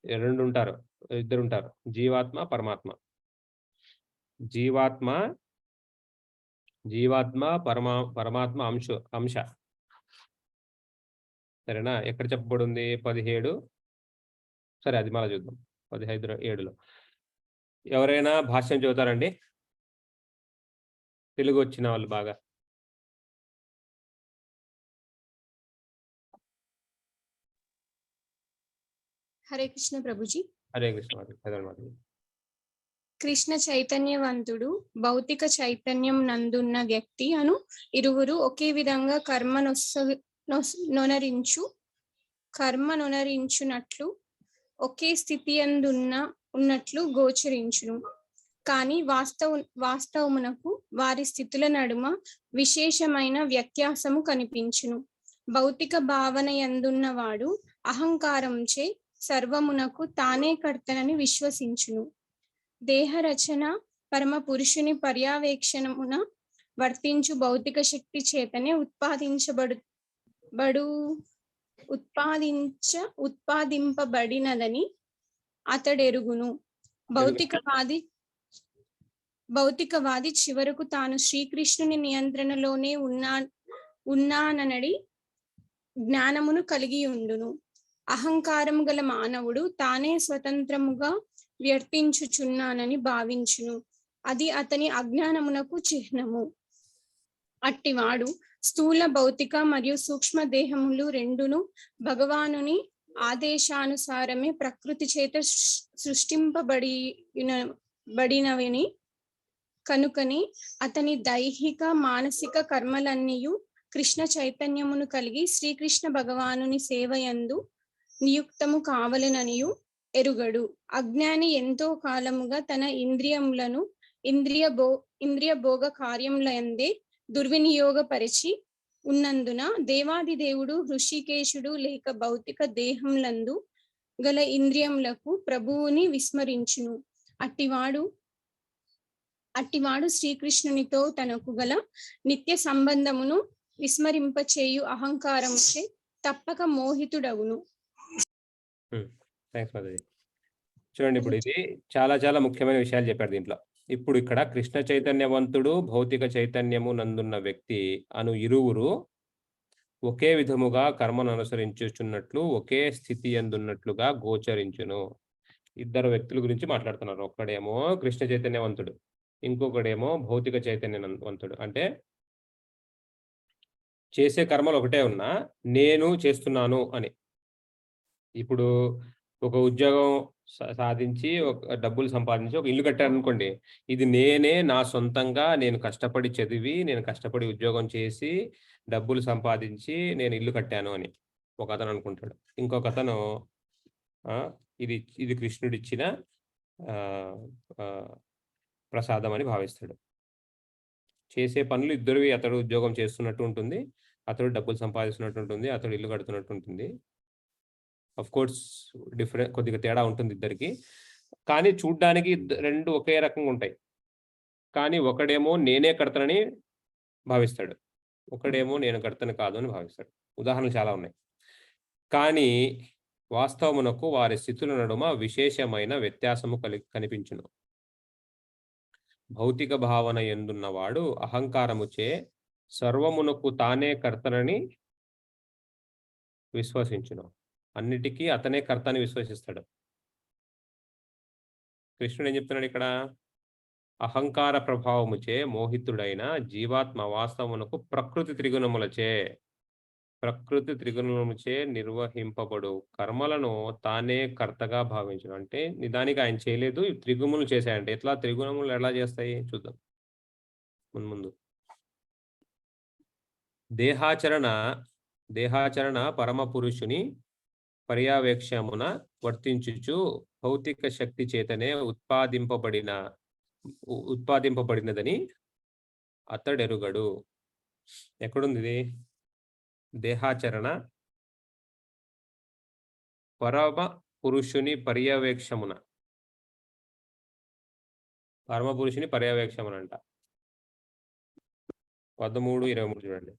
ఇద్దరు ఉంటారు, జీవాత్మ, పరమాత్మ. జీవాత్మ పరమాత్మ అంశ. సరేనా? ఎక్కడ చెప్పబడి ఉంది? 17. సరే, అది మళ్ళీ చూద్దాం. 15:7లో ఎవరైనా భాష్యం చదువుతారండి? తెలుగు వచ్చిన వాళ్ళు బాగా. హరే కృష్ణ ప్రభుజీ. హరే కృష్ణ. కృష్ణ చైతన్యవంతుడు భౌతిక చైతన్యం నందున్న వ్యక్తి అను ఇరువురు ఒకే విధంగా కర్మ నొనరించునట్లు ఒకే స్థితి ఉన్నట్లు గోచరించును. కానీ వాస్తవమునకు వారి స్థితుల నడుమ విశేషమైన వ్యత్యాసము కనిపించును. భౌతిక భావన యందున్నవాడు అహంకారంచే సర్వమునకు తానే కర్తనని విశ్వసించును. దేహరచన పరమ పురుషుని పర్యవేక్షణమున వర్తించు భౌతిక శక్తి చేతనే ఉత్పాదింపబడినదని అతడెరుగును. భౌతికవాది చివరకు తాను శ్రీకృష్ణుని నియంత్రణలోనే ఉన్నాననడి జ్ఞానమును కలిగి ఉండును. అహంకారం గల మానవుడు తానే స్వతంత్రముగా వ్యర్థించుచున్నానని భావించును. అది అతని అజ్ఞానమునకు చిహ్నము. అట్టివాడు స్థూల భౌతిక మరియు సూక్ష్మ దేహములు రెండును భగవానుని ఆదేశానుసారమే ప్రకృతి చేత సృష్టింపబడినవని కనుకని అతని దైహిక మానసిక కర్మలన్నీయు కృష్ణ చైతన్యమును కలిగి శ్రీకృష్ణ భగవానుని సేవయందు నియుక్తము కావలెననియు ఎరుగడు. అజ్ఞాని ఎంతో కాలముగా తన ఇంద్రియములను ఇంద్రియ భోగ కార్యములందే దుర్వినియోగపరిచి ఉన్నందున దేవాది దేవుడు హృషికేశుడు లేక భౌతిక దేహంలందు గల ఇంద్రియములకు ప్రభువుని విస్మరించును. అట్టివాడు శ్రీకృష్ణునితో తనకు గల నిత్య సంబంధమును విస్మరింపచేయు అహంకారముచే తప్పక మోహితుడగును. చూడండి, ఇప్పుడు ఇది చాలా చాలా ముఖ్యమైన విషయాలు చెప్పారు దీంట్లో. ఇప్పుడు ఇక్కడ కృష్ణ చైతన్యవంతుడు భౌతిక చైతన్యము నందున్న వ్యక్తి అను ఇరువురు ఒకే విధముగా కర్మను అనుసరించుచున్నట్లు ఒకే స్థితి అందున్నట్లుగా గోచరించును. ఇద్దరు వ్యక్తుల గురించి మాట్లాడుతున్నారు. ఒక్కడేమో కృష్ణ చైతన్యవంతుడు, ఇంకొకడేమో భౌతిక చైతన్యవంతుడు. అంటే చేసే కర్మలు ఒకటే ఉన్నా నేను చేస్తున్నాను అని. ఇప్పుడు ఒక ఉద్యోగం సాధించి ఒక డబ్బులు సంపాదించి ఒక ఇల్లు కట్టాను అనుకోండి, ఇది నేనే నా సొంతంగా నేను కష్టపడి చదివి నేను కష్టపడి ఉద్యోగం చేసి డబ్బులు సంపాదించి నేను ఇల్లు కట్టాను అని ఒక అతను అనుకుంటాడు. ఇంకొక అతను ఇది కృష్ణుడిచ్చిన ప్రసాదం అని భావిస్తాడు. చేసే పనులు ఇద్దరివి. అతడు ఉద్యోగం చేస్తున్నట్టు ఉంటుంది, అతడు డబ్బులు సంపాదిస్తున్నట్టు ఉంటుంది, అతడు ఇల్లు కడుతున్నట్టు ఉంటుంది. అఫ్ కోర్స్ కొద్దిగా తేడా ఉంటుంది ఇద్దరికి, కానీ చూడ్డానికి రెండు ఒకే రకంగా ఉంటాయి. కానీ ఒకడేమో నేనే కడతానని భావిస్తాడు, ఒకడేమో నేను కడతాను కాదు అని భావిస్తాడు. ఉదాహరణలు చాలా ఉన్నాయి. కానీ వాస్తవమునకు వారి స్థితుల నడుమ విశేషమైన వ్యత్యాసము కనిపించును. భౌతిక భావన ఎందున్నవాడు అహంకారముచే సర్వమునకు తానే కర్తనని విశ్వసించును. అన్నిటికీ అతనే కర్త అని విశ్వసిస్తాడు. కృష్ణుడు ఏం చెప్తున్నాడు ఇక్కడ? అహంకార ప్రభావముచే మోహితుడైన జీవాత్మ వాస్తవమునకు ప్రకృతి త్రిగుణముచే నిర్వహింపబడు కర్మలను తానే కర్తగా భావించును. అంటే నిదానికి ఆయన చేయలేదు, త్రిగుణములు చేశాయంటే ఎట్లా? త్రిగుణములు ఎలా చేస్తాయి చూద్దాం ముందు. దేహాచరణ పరమ పురుషుని పర్యవేక్షమున వర్తించుచు భౌతిక శక్తి చేతనే ఉత్పాదింపబడినదని అతడెరుగడు. ఎక్కడుంది ఇది? దేహాచరణ పరమ పురుషుని పర్యవేక్షమున అంట 13:23 చూడండి.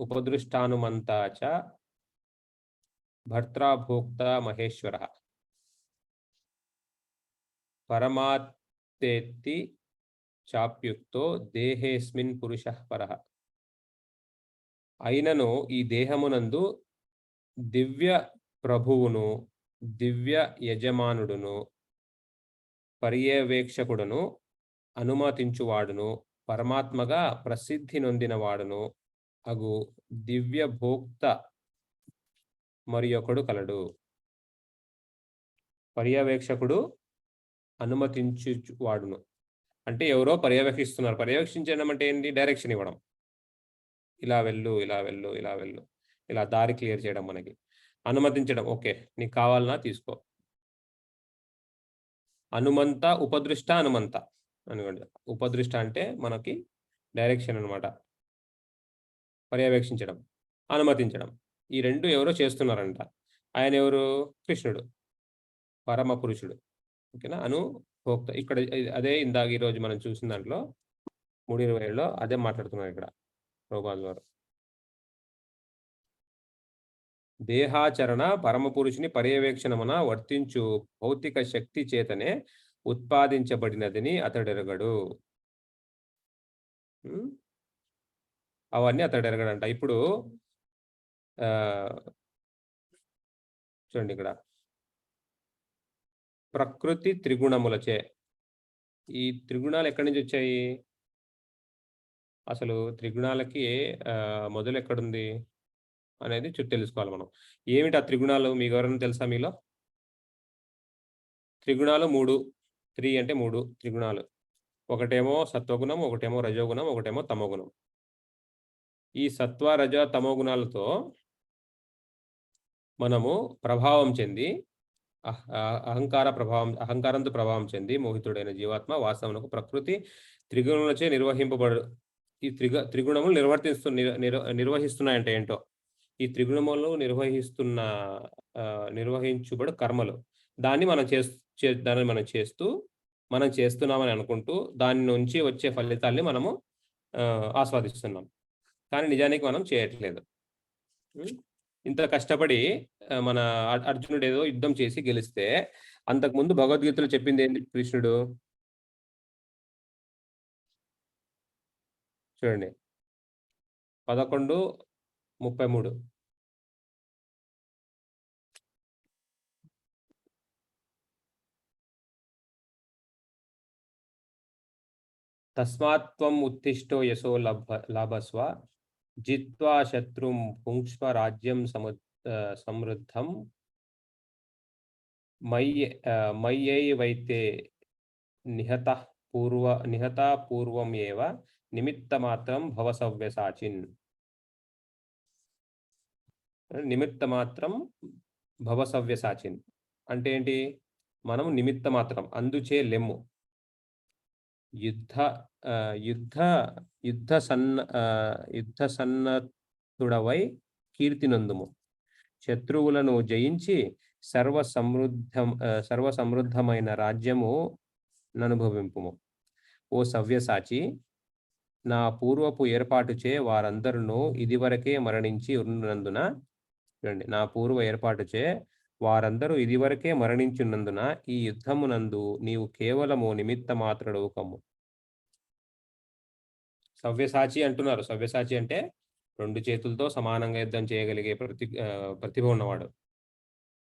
ఉపదృష్టానుమంతా చ భర్త్రాభోక్త మహేశ్వర పరమాత్మేతి చాప్యుక్తో దేహేస్మిన్ పురుషః పరః. అయినను ఈ దేహమునందు దివ్య ప్రభువును, దివ్య యజమానుడును, పర్యవేక్షకుడును, అనుమతించువాడును, పరమాత్మగా ప్రసిద్ధి నొందినవాడును అగు దివ్య భోక్త మరియొకడు కలడు. పర్యవేక్షకుడు, అనుమతించువాడును అంటే ఎవరో పర్యవేక్షిస్తున్నారు. పర్యవేక్షించడం అంటే ఏంటి? డైరెక్షన్ ఇవ్వడం. ఇలా వెళ్ళు, ఇలా వెళ్ళు, ఇలా వెళ్ళు, ఇలా దారి క్లియర్ చేయడం. మనకి అనుమతించడం, ఓకే నీకు కావాలన్నా తీసుకో. అనుమంత, ఉపదృష్ట, అనుమంత. అనుకోండి. ఉపదృష్ట అంటే మనకి డైరెక్షన్ అన్నమాట. పర్యవేక్షించడం, అనుమతించడం. ఈ 2 ఎవరో చేస్తున్నారంట. ఆయన ఎవరు? కృష్ణుడు. పరమ పురుషుడు. ఓకేనా? అనుభోక్త. ఇక్కడ అదే ఇందాక ఈరోజు మనం చూసిన దాంట్లో 3:27లో అదే మాట్లాడుతున్నారు ఇక్కడ ప్రభుపాదుల వారు. దేహాచరణ పరమపురుషుని పర్యవేక్షణమున వర్తించు భౌతిక శక్తి చేతనే ఉత్పాదించబడినదని అతడెరగడు. అవన్నీ అతడెరగడంట. ఇప్పుడు చూడండి ఇక్కడ ప్రకృతి త్రిగుణములచే. ఈ త్రిగుణాలు ఎక్కడి నుంచి వచ్చాయి? అసలు త్రిగుణాలకి మొదలు ఎక్కడుంది అనేది తెలుసుకోవాలి మనం. ఏమిటి ఆ త్రిగుణాలు? మీకు ఎవరైనా తెలుసా మీలో? త్రిగుణాలు 3. 3 అంటే 3 త్రిగుణాలు. ఒకటేమో సత్వగుణం, ఒకటేమో రజోగుణం, ఒకటేమో తమోగుణం. ఈ సత్వ, రజ, తమో గుణాలతో మనము ప్రభావం చెంది అహంకారంతో ప్రభావం చెంది మోహితుడైన జీవాత్మ వాస్తవమునకు ప్రకృతి త్రిగుణములచే నిర్వహింపబడు. ఈ త్రిగుణములు నిర్వహిస్తున్నాయంటే ఏంటో. ఈ త్రిగుణములు నిర్వహించుబడు కర్మలు. దాన్ని మనం చేస్తూ మనం చేస్తున్నామని అనుకుంటూ దాని నుంచి వచ్చే ఫలితాల్ని మనము ఆస్వాదిస్తున్నాం. కానీ నిజానికి మనం చేయట్లేదు. ఇంత కష్టపడి మన అర్జునుడు ఏదో యుద్ధం చేసి గెలిస్తే అంతకుముందు భగవద్గీతలో చెప్పింది ఏంటి కృష్ణుడు? చూడండి 11:33. తస్మాత్వం ఉత్తిష్టో యశో లాభస్వ జిత్వా శత్రుం పుంక్ష్వ రాజ్యం సమృద్ధం మయ్యైవైతే నిహత పూర్వం ఏవ నిమిత్తమాత్రం భవసవ్యసాచిన్. నిమిత్తమాత్రం భవసవ్యసాచిన్ అంటే ఏంటి? మనం నిమిత్త మాత్రం, అందుచే లెమ్ము. యుద్ధ సన్నద్ధుడవై కీర్తినందుము. శత్రువులను జయించి సర్వసమృద్ధమైన రాజ్యము ననుభవింపుము. ఓ సవ్యసాచి, నా పూర్వపు ఏర్పాటుచే వారందరూ ఇదివరకే మరణించి ఉన్నందున, చూడండి, నా పూర్వ ఏర్పాటుచే వారందరూ ఇదివరకే మరణించున్నందున ఈ యుద్ధమునందు నీవు కేవలము నిమిత్త మాత్రుడవు కమ్ము. సవ్యసాచి అంటున్నారు. సవ్యసాచి అంటే 2 చేతులతో సమానంగా యుద్ధం చేయగలిగే ప్రతిభ ఉన్నవాడు.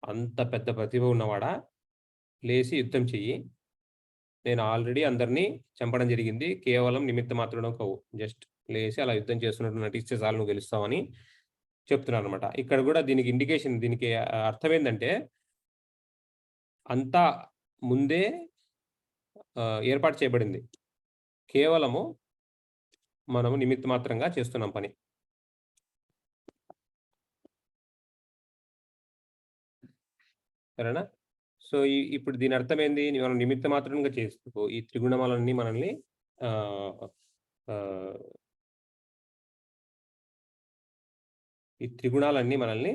అంత పెద్ద ప్రతిభ ఉన్నవాడా? లేచి యుద్ధం చెయ్యి, నేను ఆల్రెడీ అందరినీ చంపడం జరిగింది, కేవలం నిమిత్త మాత్రుడవు కవు. జస్ట్ లేచి అలా యుద్ధం చేస్తున్నట్టు నటిస్తే చాలు నువ్వు గెలుస్తావని చెప్తున్నారు అనమాట. ఇక్కడ కూడా దీనికి ఇండికేషన్, దీనికి అర్థం ఏంటంటే అంతా ముందే ఏర్పాటు చేయబడింది, కేవలము మనము నిమిత్త మాత్రంగా చేస్తున్నాం పని. సరేనా? సో ఇప్పుడు దీని అర్థం ఏంది? మనం నిమిత్త మాత్రంగా చేస్తూ ఈ త్రిగుణాలన్నీ మనల్ని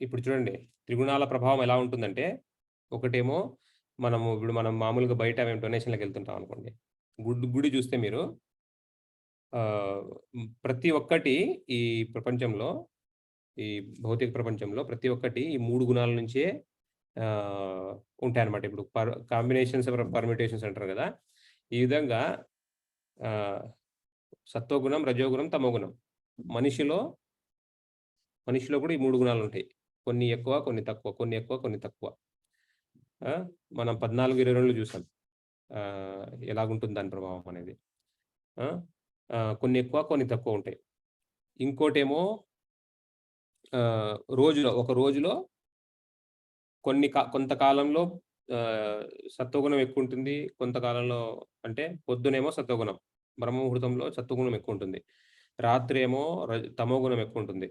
ఇప్పుడు చూడండి, త్రిగుణాల ప్రభావం ఎలా ఉంటుందంటే, ఒకటేమో మనం మామూలుగా బయట డొనేషన్లకు వెళ్తుంటాం అనుకోండి. గుడి చూస్తే మీరు ప్రతి ఒక్కటి ఈ ప్రపంచంలో, ఈ భౌతిక ప్రపంచంలో ప్రతి ఒక్కటి ఈ 3 గుణాల నుంచే ఉంటాయన్నమాట. ఇప్పుడు కాంబినేషన్స్, పర్మిటేషన్స్ అంటారు కదా. ఈ విధంగా సత్వగుణం, రజోగుణం, తమోగుణం. మనిషిలో కూడా ఈ 3 గుణాలు ఉంటాయి. కొన్ని ఎక్కువ, కొన్ని తక్కువ, కొన్ని ఎక్కువ, కొన్ని తక్కువ. మనం 14:22 చూసాం ఎలాగుంటుంది దాని ప్రభావం అనేది. కొన్ని ఎక్కువ, కొన్ని తక్కువ ఉంటాయి. ఇంకోటేమో ఒక రోజులో కొంతకాలంలో సత్వగుణం ఎక్కువ ఉంటుంది, కొంతకాలంలో అంటే పొద్దునేమో సత్వగుణం, బ్రహ్మముహూర్తంలో సత్వగుణం ఎక్కువ ఉంటుంది, రాత్రి ఏమో తమోగుణం ఎక్కువ ఉంటుంది,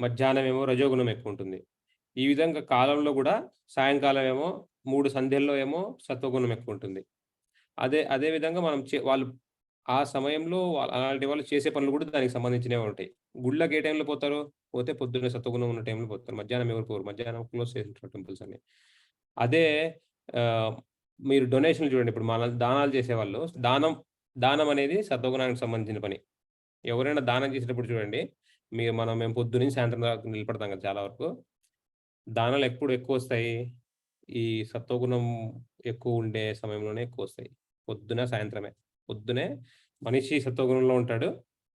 మధ్యాహ్నం ఏమో రజోగుణం ఎక్కువ ఉంటుంది. ఈ విధంగా కాలంలో కూడా సాయంకాలం ఏమో 3 సంధ్యల్లో ఏమో సత్వగుణం ఎక్కువ ఉంటుంది. అదే విధంగా మనం వాళ్ళు ఆ సమయంలో అలాంటి వాళ్ళు చేసే పనులు కూడా దానికి సంబంధించినవే ఉంటాయి. గుళ్ళకి ఏ టైంలో పోతారు? పోతే పొద్దున్నే సత్వగుణం ఉన్న టైంలో పోతారు. మధ్యాహ్నం ఎవరు పోరు. మధ్యాహ్నం క్లోజ్ చేసేంటారు టెంపుల్స్ అన్ని. అదే ఆహ్, మీరు డొనేషన్‌లు చూడండి. ఇప్పుడు మన దానాలు చేసేవాళ్ళు దానం అనేది సత్వగుణానికి సంబంధించిన పని. ఎవరైనా దానం చేసేటప్పుడు చూడండి. మేము పొద్దున్నుంచి సాయంత్రం దాకా నిలబడతాం కదా! చాలా వరకు. దానాలు ఎప్పుడు ఎక్కువొస్తాయి? ఈ సత్వగుణం ఎక్కువ ఉండే సమయంలోనే ఎక్కువొస్తాయి. పొద్దున, సాయంత్రమే. పొద్దునే మనిషి సత్వగుణంలో ఉంటాడు.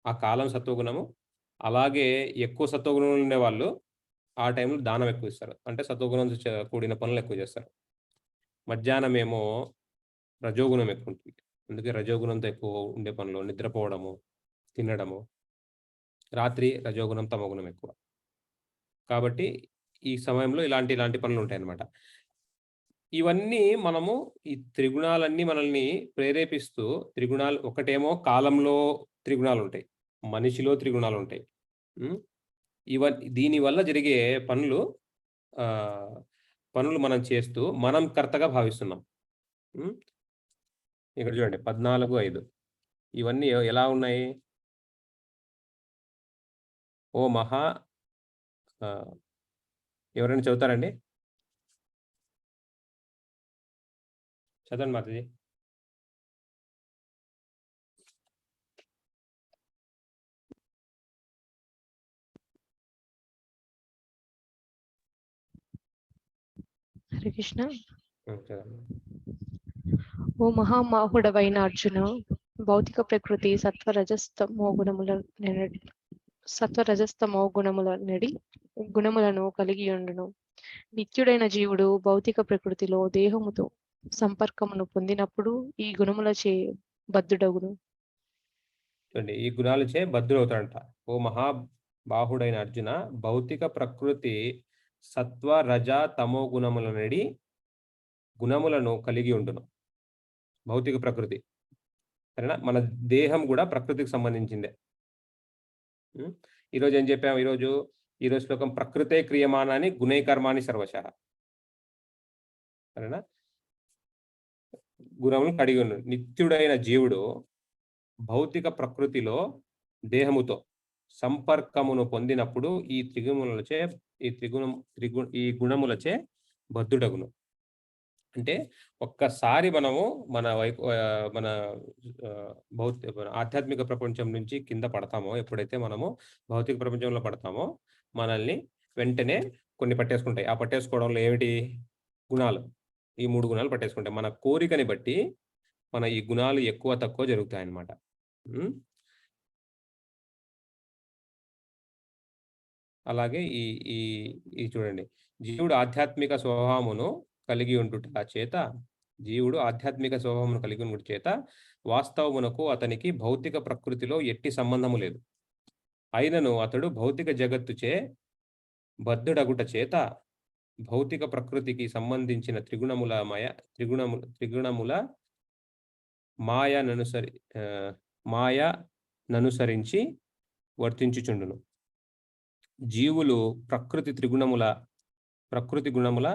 ఆ కాలం సత్వగుణము. అలాగే ఎక్కువ సత్వగుణంలో ఉండేవాళ్ళు ఆ టైంలో దానం ఎక్కువ ఇస్తారు. అంటే సత్వగుణంతో కూడిన పనులు ఎక్కువ చేస్తారు. మధ్యాహ్నమేమో రజోగుణం ఎక్కువుంటుంది. అందుకే రజోగుణంతో ఎక్కువ ఉండే పనులు నిద్రపోవడము, తినడము. రాత్రి రజోగుణం, తమోగుణం ఎక్కువ. కాబట్టి ఈ సమయంలో ఇలాంటి పనులుంటాయన్నమాట. ఇవన్నీ మనము ఈ త్రిగుణాలన్నీ మనల్ని ప్రేరేపిస్తూ త్రిగుణాలు ఒకటేమో కాలంలో త్రిగుణాలుంటాయి. మనిషిలో త్రిగుణాలుంటాయి. హ్మ్. దీనివల్ల జరిగే పనులు పనులు మనం చేస్తూ మనం కర్తగా భావిస్తున్నాం. హ్మ్. ఇక్కడ చూడండి 14, 5 ఇవన్నీ ఎలా ఉన్నాయి? ఓ మహా ఎవరైనా చదువుతారండి? చదవండి మాతాజీ. హరే కృష్ణ. చదవండి. ఓ మహామాహుడవైన అర్జున, భౌతిక ప్రకృతి సత్వరజస్తమో గుణముల నడి గుణములను కలిగి ఉండును. నిత్యుడైన జీవుడు భౌతిక ప్రకృతిలో దేహముతో సంపర్కమును పొందినప్పుడు ఈ గుణములచే బద్ధుడగును. చూడండి ఈ గుణాలచే బద్ధుడవుతాడంట. ఓ మహాబాహుడైన అర్జున, భౌతిక ప్రకృతి సత్వ రజ తమో గుణములను కలిగి ఉండును. భౌతిక ప్రకృతి సరేనా? మన దేహం కూడా ప్రకృతికి సంబంధించిందే. ఈరోజు ఏం చెప్పాము? ఈరోజు శ్లోకం ప్రకృతే క్రియమానాని గుణై కర్మాని సర్వశః. సరేనా? గుణములను కలిగి ఉన్నాడు. నిత్యుడైన జీవుడు భౌతిక ప్రకృతిలో దేహముతో సంపర్కమును పొందినప్పుడు ఈ గుణములచే బద్ధుడగును. అంటే ఒక్కసారి మనము మన ఆధ్యాత్మిక ప్రపంచం నుంచి కింద పడతామో, ఎప్పుడైతే మనము భౌతిక ప్రపంచంలో పడతామో మనల్ని వెంటనే కొన్ని పట్టేసుకుంటాయి. ఆ పట్టేసుకోవడంలో ఏమిటి? గుణాలు. ఈ 3 గుణాలు పట్టేసుకుంటాయి. మన కోరికని బట్టి మన ఈ గుణాలు ఎక్కువ తక్కువ జరుగుతాయన్నమాట. అలాగే ఈ చూడండి, జీవుడు ఆధ్యాత్మిక స్వభావమును కలిగి ఉండుట చేత వాస్తవమునకు అతనికి భౌతిక ప్రకృతిలో ఎట్టి సంబంధము లేదు. అయినను అతడు భౌతిక జగత్తుచే బద్ధుడగుట చేత భౌతిక ప్రకృతికి సంబంధించిన త్రిగుణముల మాయననుసరించి వర్తించుచుండును. జీవులు ప్రకృతి గుణముల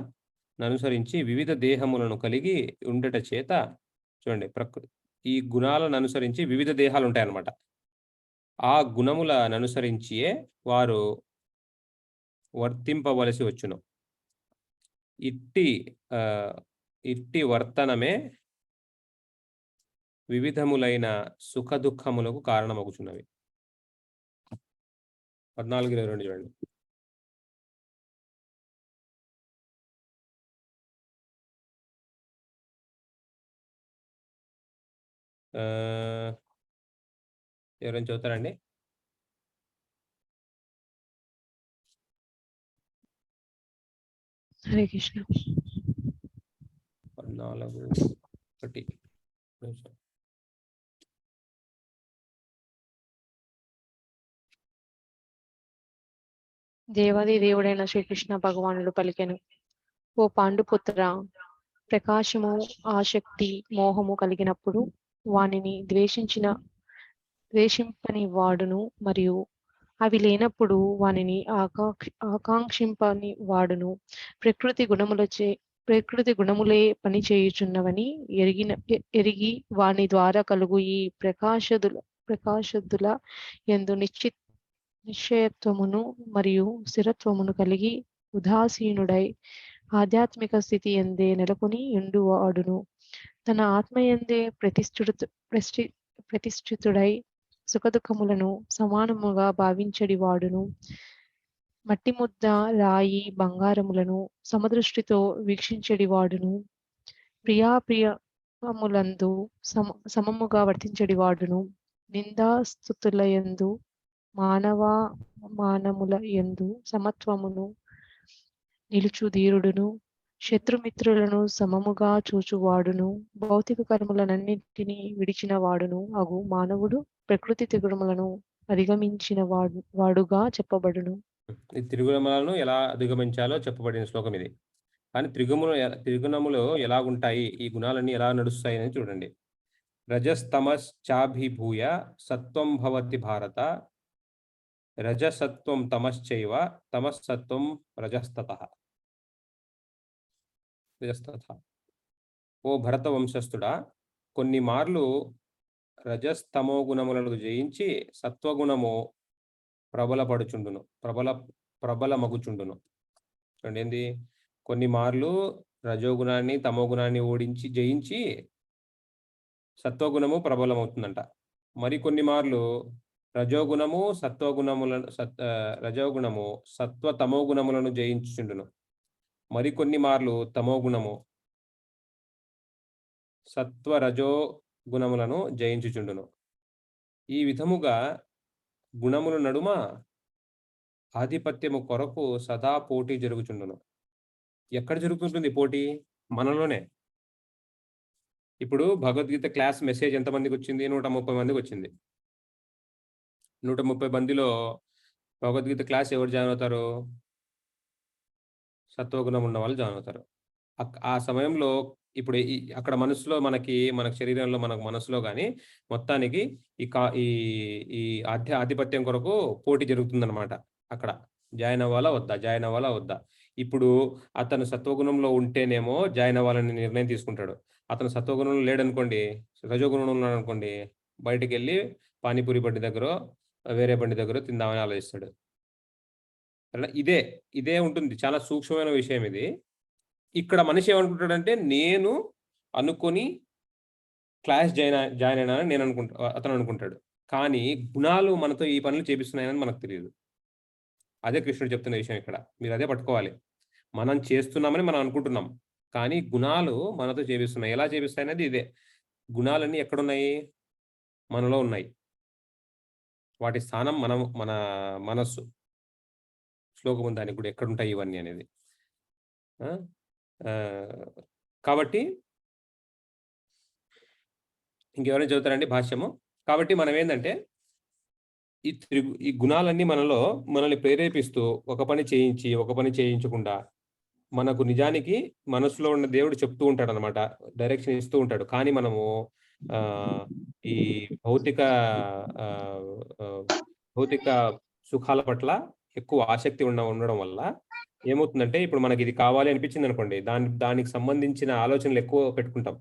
ననుసరించి వివిధ దేహములను కలిగి ఉండట చేత చూడండి, ఈ గుణాలను అనుసరించి వివిధ దేహాలు ఉంటాయన్నమాట. ఆ గుణములను అనుసరించియే వారు వర్తింపవలసి వచ్చును. ఇట్టి వర్తనమే వివిధములైన సుఖ దుఃఖములకు కారణమగుచున్నవి. 14:22 చూడండి. ఎవరైనా చదువుతారండి? హరే కృష్ణ. 14:1 దేవాది దేవుడైన శ్రీకృష్ణ భగవానుడు పలికెను, ఓ పాండుపుత్ర, ప్రకాశము, ఆసక్తి, మోహము కలిగినప్పుడు వానిని ద్వేషింపని వాడును, మరియు అవి లేనప్పుడు వానిని ఆకాంక్షింపని వాడును. ప్రకృతి ప్రకృతి గుణములే పని చేయుచున్నవని ఎరిగి వాని ద్వారా కలుగు ఈ ప్రకాశదుల యందు నిశ్చయత్వమును మరియు స్థిరత్వమును కలిగి ఉదాసీనుడై ఆధ్యాత్మిక స్థితి ఎందే నెలకొని ఉండువాడును. తన ఆత్మయందే ప్రతిష్ఠితుడై సుఖదుఖములను సమానముగా భావించడి వాడును. మట్టి ముద్ద, రాయి, బంగారములను సమదృష్టితో వీక్షించడి వాడును. ప్రియాప్రియములందు సమముగా వర్తించడి వాడును. నిందాస్తుతులయందు మానముల యందు సమత్వమును నిలుచు ధీరుడును. శత్రుమిత్రులను సమముగా చూచువాడును. భౌతిక కర్మలనన్నింటినీ విడిచిన వాడును అగు మానవుడు ప్రకృతి త్రిగుణములను అధిగమించిన వాడుగా చెప్పబడును. ఈ త్రిగుణములను ఎలా అధిగమించాలో చెప్పబడిన శ్లోకం ఇది. కానీ త్రిగుణములు ఎలా ఉంటాయి, ఈ గుణాలన్నీ ఎలా నడుస్తాయి అని చూడండి. రజస్తమశ్చాభిభూయ సత్వం భవతి భారత, రజసత్వం తమశ్చైవ తమస్సత్వం రజస్తతః. ఓ భరత వంశస్థుడా, కొన్ని మార్లు రజస్తమో గుణములను జయించి సత్వగుణము ప్రబలమగుచుండును. చూడండి ఏంది, కొన్ని మార్లు రజోగుణాన్ని తమోగుణాన్ని జయించి సత్వగుణము ప్రబలమవుతుందంట. మరికొన్ని మార్లు రజోగుణము సత్వ తమో గుణములను జయించుచుండును. మరికొన్ని మార్లు తమోగుణము సత్వ రజో గుణములను జయించుచుండును. ఈ విధముగా గుణముల నడుమ ఆధిపత్యము కొరకు సదా పోటీ జరుగుచుండును. ఎక్కడ జరుగుతుంటుంది పోటీ? మనలోనే. ఇప్పుడు భగవద్గీత క్లాస్ మెసేజ్ ఎంతమందికి వచ్చింది? 130 మందికి వచ్చింది. 130 మందిలో భగవద్గీత క్లాస్ ఎవరు జాయిన్ అవుతారు? సత్వగుణం ఉన్న వాళ్ళు జాయిన్ అవుతారు. ఆ సమయంలో ఇప్పుడు అక్కడ మనసులో మన శరీరంలో మనసులో కానీ మొత్తానికి ఈ ఆధిపత్యం కొరకు పోటీ జరుగుతుందన్నమాట. అక్కడ జాయిన్ అవ్వాలా వద్దా. ఇప్పుడు అతను సత్వగుణంలో ఉంటేనేమో జాయిన్ అవ్వాలని నిర్ణయం తీసుకుంటాడు. అతను సత్వగుణంలో లేడనుకోండి, రజోగుణంలో ఉన్నాడు అనుకోండి, బయటికి వెళ్ళి పానీపూరి బండి దగ్గర వేరే బండి దగ్గర తిందామని ఆలోచిస్తాడు. ఇదే ఉంటుంది. చాలా సూక్ష్మమైన విషయం ఇది. ఇక్కడ మనిషి ఏమనుకుంటాడంటే, నేను అనుకొని క్లాస్ జాయిన్ అయినానని అతను అనుకుంటాడు. కానీ గుణాలు మనతో ఈ పనులు చేపిస్తున్నాయని మనకు తెలియదు. అదే కృష్ణుడు చెప్తున్న విషయం ఇక్కడ. మీరు అదే పట్టుకోవాలి. మనం చేస్తున్నామని మనం అనుకుంటున్నాం, కానీ గుణాలు మనతో చేపిస్తున్నాయి. ఎలా చేపిస్తాయి అనేది ఇదే. గుణాలన్నీ ఎక్కడున్నాయి? మనలో ఉన్నాయి. వాటి స్థానం మన మనస్సు. శ్లోకం ఉంది దానికి కూడా, ఎక్కడుంటాయి ఇవన్నీ అనేది. కాబట్టి ఇంకెవరైనా చదువుతారండి భాష్యము? కాబట్టి మనం ఏంటంటే, ఈ గుణాలన్నీ మనల్ని ప్రేరేపిస్తూ ఒక పని చేయించి ఒక పని చేయించకుండా, మనకు నిజానికి మనసులో ఉన్న దేవుడు చెప్తూ ఉంటాడు అనమాట, డైరెక్షన్ ఇస్తూ ఉంటాడు. కానీ మనము ఈ భౌతిక సుఖాల పట్ల ఎక్కువ ఆసక్తి ఉండడం వల్ల ఏమవుతుందంటే, ఇప్పుడు మనకి ఇది కావాలి అనిపించింది అనుకోండి, దానికి సంబంధించిన ఆలోచనలు ఎక్కువ పెట్టుకుంటాం.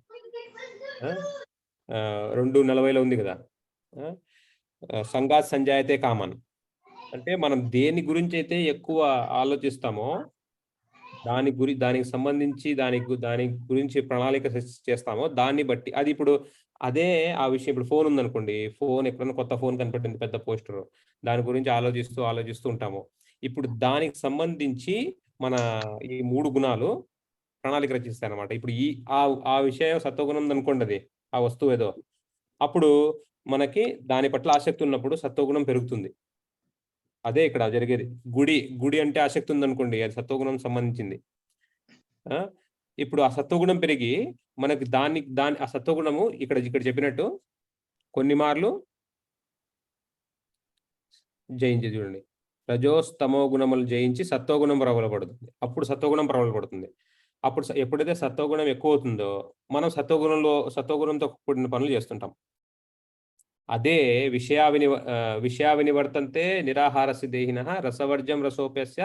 2:40లో ఉంది కదా, సంగాత్ సంజాయతే కామన్. అంటే మనం దేని గురించి అయితే ఎక్కువ ఆలోచిస్తామో దానికి సంబంధించి దాని గురించి ప్రణాళిక చేస్తామో దాన్ని బట్టి అది ఇప్పుడు అదే ఆ విషయం. ఇప్పుడు ఫోన్ ఉందనుకోండి, ఫోన్ ఎప్పుడైనా కొత్త ఫోన్ కనిపెట్టింది పెద్ద పోస్టర్, దాని గురించి ఆలోచిస్తూ ఉంటాము. ఇప్పుడు దానికి సంబంధించి మన ఈ 3 గుణాలు ప్రణాళిక రచిస్తాయి అన్నమాట. ఇప్పుడు ఆ విషయం సత్వగుణం ఉందనుకోండి, అది ఆ వస్తువు ఏదో, అప్పుడు మనకి దాని పట్ల ఆసక్తి ఉన్నప్పుడు సత్వగుణం పెరుగుతుంది. అదే ఇక్కడ జరిగేది. గుడి అంటే ఆసక్తి ఉందనుకోండి, అది సత్వగుణం సంబంధించింది. ఇప్పుడు ఆ సత్వగుణం పెరిగి మనకి ఆ సత్వగుణము ఇక్కడ చెప్పినట్టు కొన్ని మార్లు జయించి, చూడండి, రజోస్తమో గుణములు జయించి సత్వగుణం ప్రబలపడుతుంది. అప్పుడు సత్వగుణం ప్రబలపడుతుంది. అప్పుడు ఎప్పుడైతే సత్వగుణం ఎక్కువ అవుతుందో మనం సత్వగుణంతో కూడిన పనులు చేస్తుంటాం. అదే విషయా వినివర్తంతే నిరాహారస్య దేహినః రసవర్జం రసోప్యస్య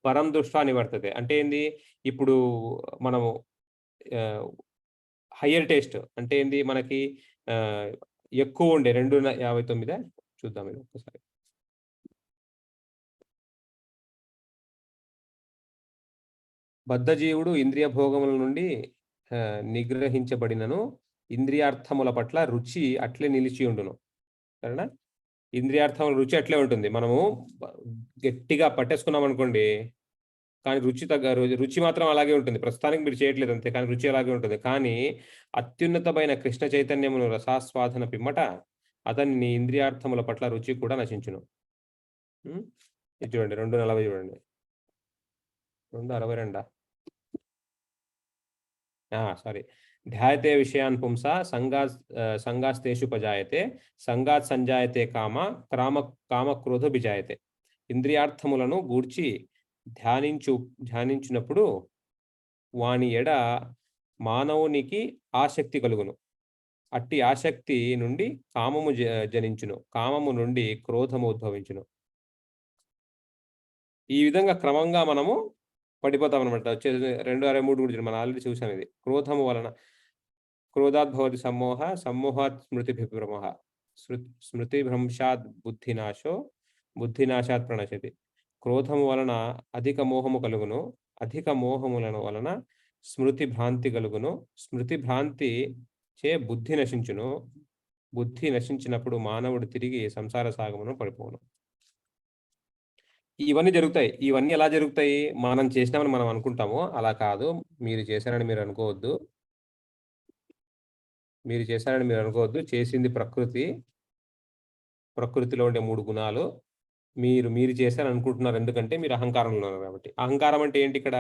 పరం దృష్ట్వా నివర్తతే. అంటే ఏంది? ఇప్పుడు మనము హయ్యర్ టేస్ట్ అంటే ఏంది? మనకి ఎక్కువ ఉండే 259 చూద్దాం ఇది ఒక్కసారి. బద్ధజీవుడు ఇంద్రియ భోగముల నుండి నిగ్రహించబడినను ఇంద్రియార్థముల పట్ల రుచి అట్లే నిలిచి ఉండును. సరేనా? ఇంద్రియార్థముల రుచి అట్లే ఉంటుంది. మనము గట్టిగా పట్టేసుకున్నాం అనుకోండి, కానీ రుచి మాత్రం అలాగే ఉంటుంది. ప్రస్తుతానికి మీరు చేయట్లేదు అంతే, కానీ రుచి అలాగే ఉంటుంది. కానీ అత్యున్నతమైన కృష్ణ చైతన్యమును రసాస్వాదన పిమ్మట అతన్ని ఇంద్రియార్థముల పట్ల రుచి కూడా నశించును. ఇది చూడండి 2:40 చూడండి. 2:62 సారీ. ధ్యాయతే విషయాన్ పుంసా సంగాస్తేషుపజాయతే సంగాత్ సంజాయతే కామ క్రోధ బిజాయతే. ఇంద్రియార్థములను గూర్చి ధ్యానించినప్పుడు వాని ఎడ మానవునికి ఆసక్తి కలుగును. అట్టి ఆసక్తి నుండి కామము జనించును. కామము నుండి క్రోధము ఉద్భవించును. ఈ విధంగా క్రమంగా మనము పడిపోతాం అనమాట. 2:63 కూడా మనం ఆల్రెడీ చూసాం ఇది. క్రోధము వలన క్రోధాత్ భవతి సమ్మోహ, సమ్మోహాత్ స్మృతిభిభ్రమః, స్మృతిభ్రంశాత్ బుద్ధినాశాత్ ప్రణశ్యతి. క్రోధము వలన అధిక మోహము కలుగును. అధిక మోహములను వలన స్మృతి భ్రాంతి కలుగును. స్మృతి భ్రాంతి చే బుద్ధి నశించును. బుద్ధి నశించినప్పుడు మానవుడు తిరిగి సంసార సాగమును పడిపోవును. ఇవన్నీ జరుగుతాయి. ఇవన్నీ ఎలా జరుగుతాయి? మనం చేసినామని మనం అనుకుంటాము. అలా కాదు. మీరు చేశారని మీరు అనుకోవద్దు. చేసింది ప్రకృతి. ప్రకృతిలో ఉండే 3 గుణాలు. మీరు చేశారని అనుకుంటున్నారు. ఎందుకంటే మీరు అహంకారంలో ఉన్నారు కాబట్టి. అహంకారం అంటే ఏంటి ఇక్కడ?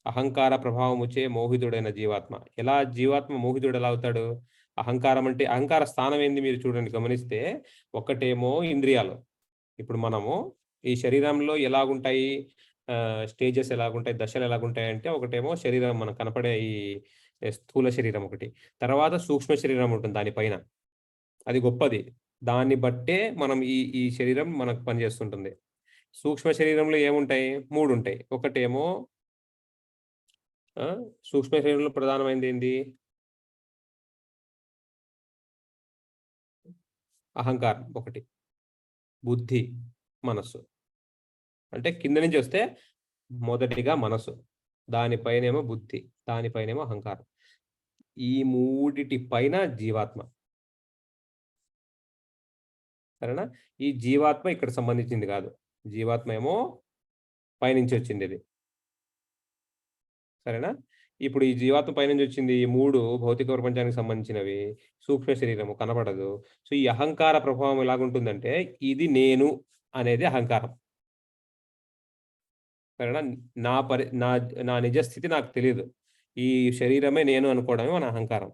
అహంకార ప్రభావముచే మోహితుడైన జీవాత్మ. ఎలా జీవాత్మ మోహితుడు ఎలా అవుతాడు? అహంకారం అంటే అహంకార స్థానం ఏంది? మీరు చూడండి, గమనిస్తే ఒకటేమో ఇంద్రియాలు. ఇప్పుడు మనము ఈ శరీరంలో ఎలాగుంటాయి, స్టేజెస్ ఎలాగుంటాయి, దశలు ఎలాగుంటాయి అంటే, ఒకటేమో శరీరం మనకు కనపడే ఈ స్థూల శరీరం ఒకటి, తర్వాత సూక్ష్మ శరీరం ఉంటుంది దానిపైన. అది గొప్పది. దాన్ని బట్టే మనం ఈ శరీరం మనకు పనిచేస్తుంటుంది. సూక్ష్మ శరీరంలో ఏముంటాయి? 3 ఉంటాయి. ఒకటేమో సూక్ష్మ శరీరంలో ప్రధానమైనది ఏంది? అహంకారం ఒకటి, బుద్ధి, మనస్సు. అంటే కింద నుంచి వస్తే మొదటిగా మనసు, దానిపైనేమో బుద్ధి, దానిపైనేమో అహంకారం. ఈ 3 పైన జీవాత్మ. సరేనా? ఈ జీవాత్మ ఇక్కడ సంబంధించింది కాదు. జీవాత్మ ఏమో పైనుంచి వచ్చింది ఇది. సరేనా? ఇప్పుడు ఈ జీవాత్మ పైనుంచి వచ్చింది. ఈ 3 భౌతిక ప్రపంచానికి సంబంధించినవి. సూక్ష్మ శరీరము కనపడదు. సో ఈ అహంకార ప్రభావం ఎలాగుంటుందంటే, ఇది నేను అనేది అహంకారం. సరేనా? నా నిజస్థితి నాకు తెలియదు. ఈ శరీరమే నేను అనుకోవడమే మన అహంకారం.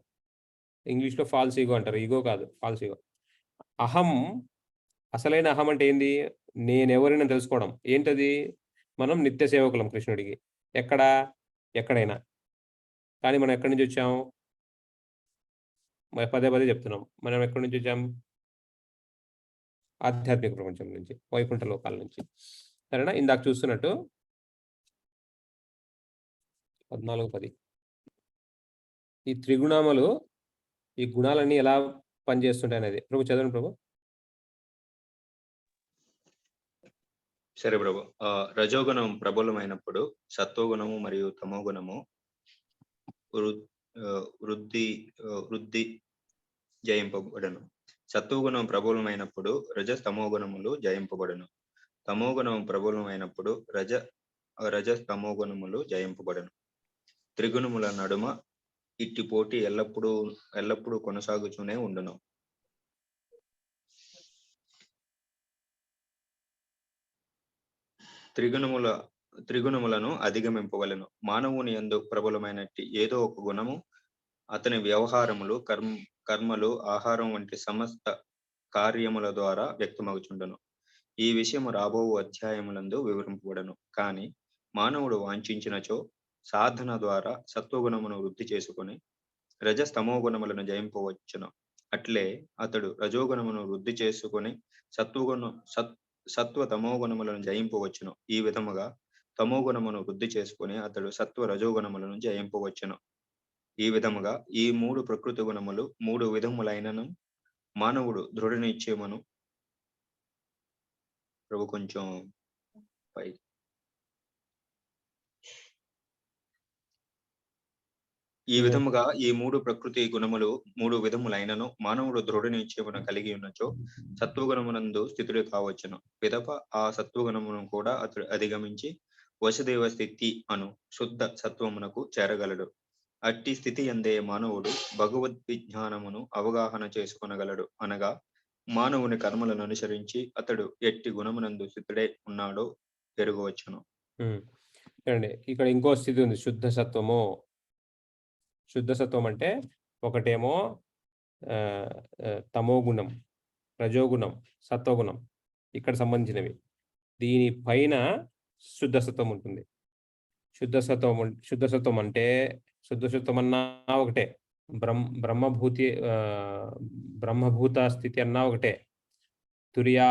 ఇంగ్లీష్‌లో ఫాల్స్ ఈగో అంటారు. ఈగో కాదు, ఫాల్స్ ఈగో. అహం, అసలైన అహం అంటే ఏంది? నేనెవరిని తెలుసుకోవడం. ఏంటది? మనం నిత్య సేవకులం కృష్ణుడికి. ఎక్కడైనా. కానీ మనం ఎక్కడి నుంచి వచ్చాం? పదే చెప్తున్నాం. మనం ఎక్కడి నుంచి వచ్చాం? ఆధ్యాత్మిక ప్రపంచం నుంచి, వైకుంఠ లోకాల నుంచి. సరేనా? ఇందాక చూస్తున్నట్టు 14:10 ఈ త్రిగుణములు, ఈ గుణాలన్నీ ఎలా పనిచేస్తుంటాయి అనేది. ప్రభు చదవండి ప్రభు. సరే ప్రభు. రజోగుణం ప్రబలమైనప్పుడు సత్వగుణము మరియు తమోగుణము వృద్ధి జయింపబడను. సత్వగుణం ప్రబలమైనప్పుడు రజస్తమోగుణములు జయింపబడను. తమోగుణం ప్రబలమైనప్పుడు రజస్తమోగుణములు జయింపబడను. త్రిగుణముల నడుమ ఇట్టి పోటీ ఎల్లప్పుడూ కొనసాగుతూనే ఉండును. త్రిగుణములను అధిగమింపవలెను. మానవుని యందు ప్రబలమైనట్టి ఏదో ఒక గుణము అతని వ్యవహారములు, కర్మలు, ఆహారం వంటి సమస్త కార్యముల ద్వారా వ్యక్తమగుచుండును. ఈ విషయము రాబో అధ్యాయములందు వివరింపబడను. కానీ మానవుడు వాంఛించినచో సాధన ద్వారా సత్వగుణమును వృద్ధి చేసుకుని రజస్తమో గుణములను జయింపవచ్చును. అట్లే అతడు రజోగుణమును వృద్ధి చేసుకుని సత్వ తమో గుణములను జయింపవచ్చును. ఈ విధముగా తమో గుణమును వృద్ధి చేసుకుని అతడు సత్వ రజోగుణములను జయింపవచ్చును. ఈ విధముగా ఈ 3 ప్రకృతి గుణములు 3 విధములైనను మానవుడు దృఢ నిశ్చయమును ప్రభు కొంచెం పై ఈ విధముగా ఈ 3 ప్రకృతి గుణములు 3 విధములైనను మానవుడు దృఢ నిశ్చయమును కలిగి ఉన్నచో సత్వగుణమునందు స్థితుడు కావచ్చును. పిదప ఆ సత్వగుణమును కూడా అతడు అధిగమించి వసుదేవ స్థితి అను శుద్ధ సత్వమునకు చేరగలడు. అట్టి స్థితి అందే మానవుడు భగవద్ విజ్ఞానమును అవగాహన చేసుకొనగలడు. అనగా మానవుని కర్మలను అనుసరించి అతడు ఎట్టి గుణమునందు స్థితుడై ఉన్నాడో ఎరుగవచ్చును. చూడండి, ఇక్కడ ఇంకో స్థితి ఉంది, శుద్ధ సత్వము. శుద్ధ సత్వం అంటే ఒకటేమో తమో గుణం, రజోగుణం, సత్వగుణం ఇక్కడ సంబంధించినవి. దీనిపైన శుద్ధ సత్వం ఉంటుంది. శుద్ధ సత్వం అంటే శుద్ధ సత్వం అన్నా ఒకటే, బ్రహ్మభూత స్థితి అన్నా ఒకటే, తురియా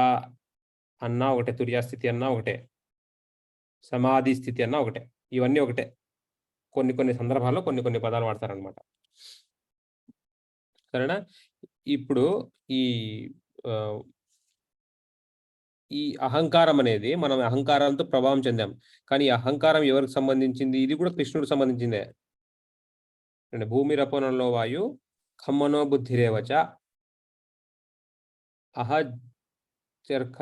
అన్నా ఒకటే, తురియా స్థితి అన్నా ఒకటే, సమాధి స్థితి అన్నా ఒకటే. ఇవన్నీ ఒకటే. కొన్ని సందర్భాల్లో కొన్ని పదాలు వాడతారనమాట. సరేనా? ఇప్పుడు ఈ అహంకారం అనేది, మనం అహంకారంతో ప్రభావం చెందాం. కానీ ఈ అహంకారం ఎవరికి సంబంధించింది? ఇది కూడా కృష్ణుడికి సంబంధించిందే. భూమిరపణంలో వాయు ఖమ్మనో బుద్ధిరేవచ అహచర్ఖ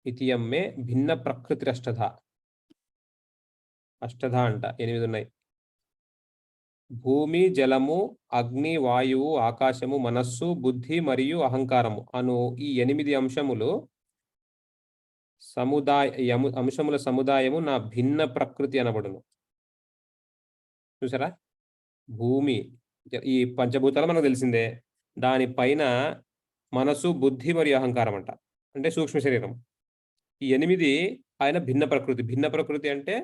ఇతియం మే భిన్న ప్రకృతి అష్టధ అంట, 8 ఉన్నాయి. భూమి, జలము, అగ్ని, వాయువు, ఆకాశము, మనస్సు, బుద్ధి మరియు అహంకారము అను ఈ 8 అంశములు అంశముల సముదాయము నా భిన్న ప్రకృతి అనబడును. చూసారా? భూమి, ఈ పంచభూతాలు మనకు తెలిసిందే. దానిపైన మనసు, బుద్ధి మరియు అహంకారం అంట, అంటే సూక్ష్మ శరీరం. ఈ 8 ఆయన భిన్న ప్రకృతి. భిన్న ప్రకృతి అంటే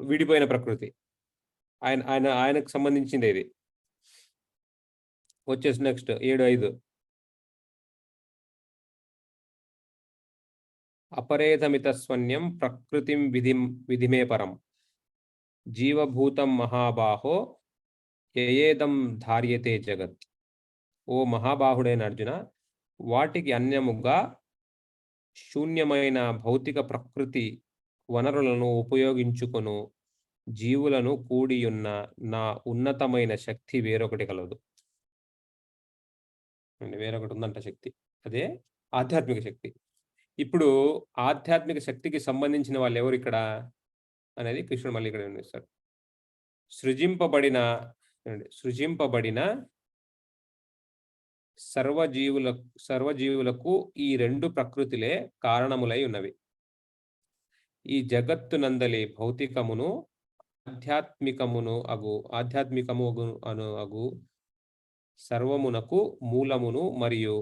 విడిపోయిన ప్రకృతి. ఆయనకు సంబంధించింది ఇది. వచ్చేసి నెక్స్ట్ 7:5 అపరేధమితస్వన్యం ప్రకృతిం విధిమే పరం జీవభూతం మహాబాహో ఏయేదం ధార్యతే జగత్. ఓ మహాబాహుడైన అర్జున, వాటికి అన్యముగా శూన్యమైన భౌతిక ప్రకృతి వనరులను ఉపయోగించుకొను జీవులను కూడియున్న నా ఉన్నతమైన శక్తి వేరొకటి కలదు. వేరొకటి ఉందంట శక్తి, అదే ఆధ్యాత్మిక శక్తి. ఇప్పుడు ఆధ్యాత్మిక శక్తికి సంబంధించిన వాళ్ళు ఎవరు ఇక్కడ అనేది కృష్ణుడు మళ్ళీ ఇక్కడ నిర్ణయిస్తాడు. సృజింపబడిన సర్వజీవులకు ఈ 2 ప్రకృతిలే కారణములై ఉన్నవి. ఈ జగత్తునందలి భౌతికమును ఆధ్యాత్మికము అగు సర్వమునకు మూలమును మరియు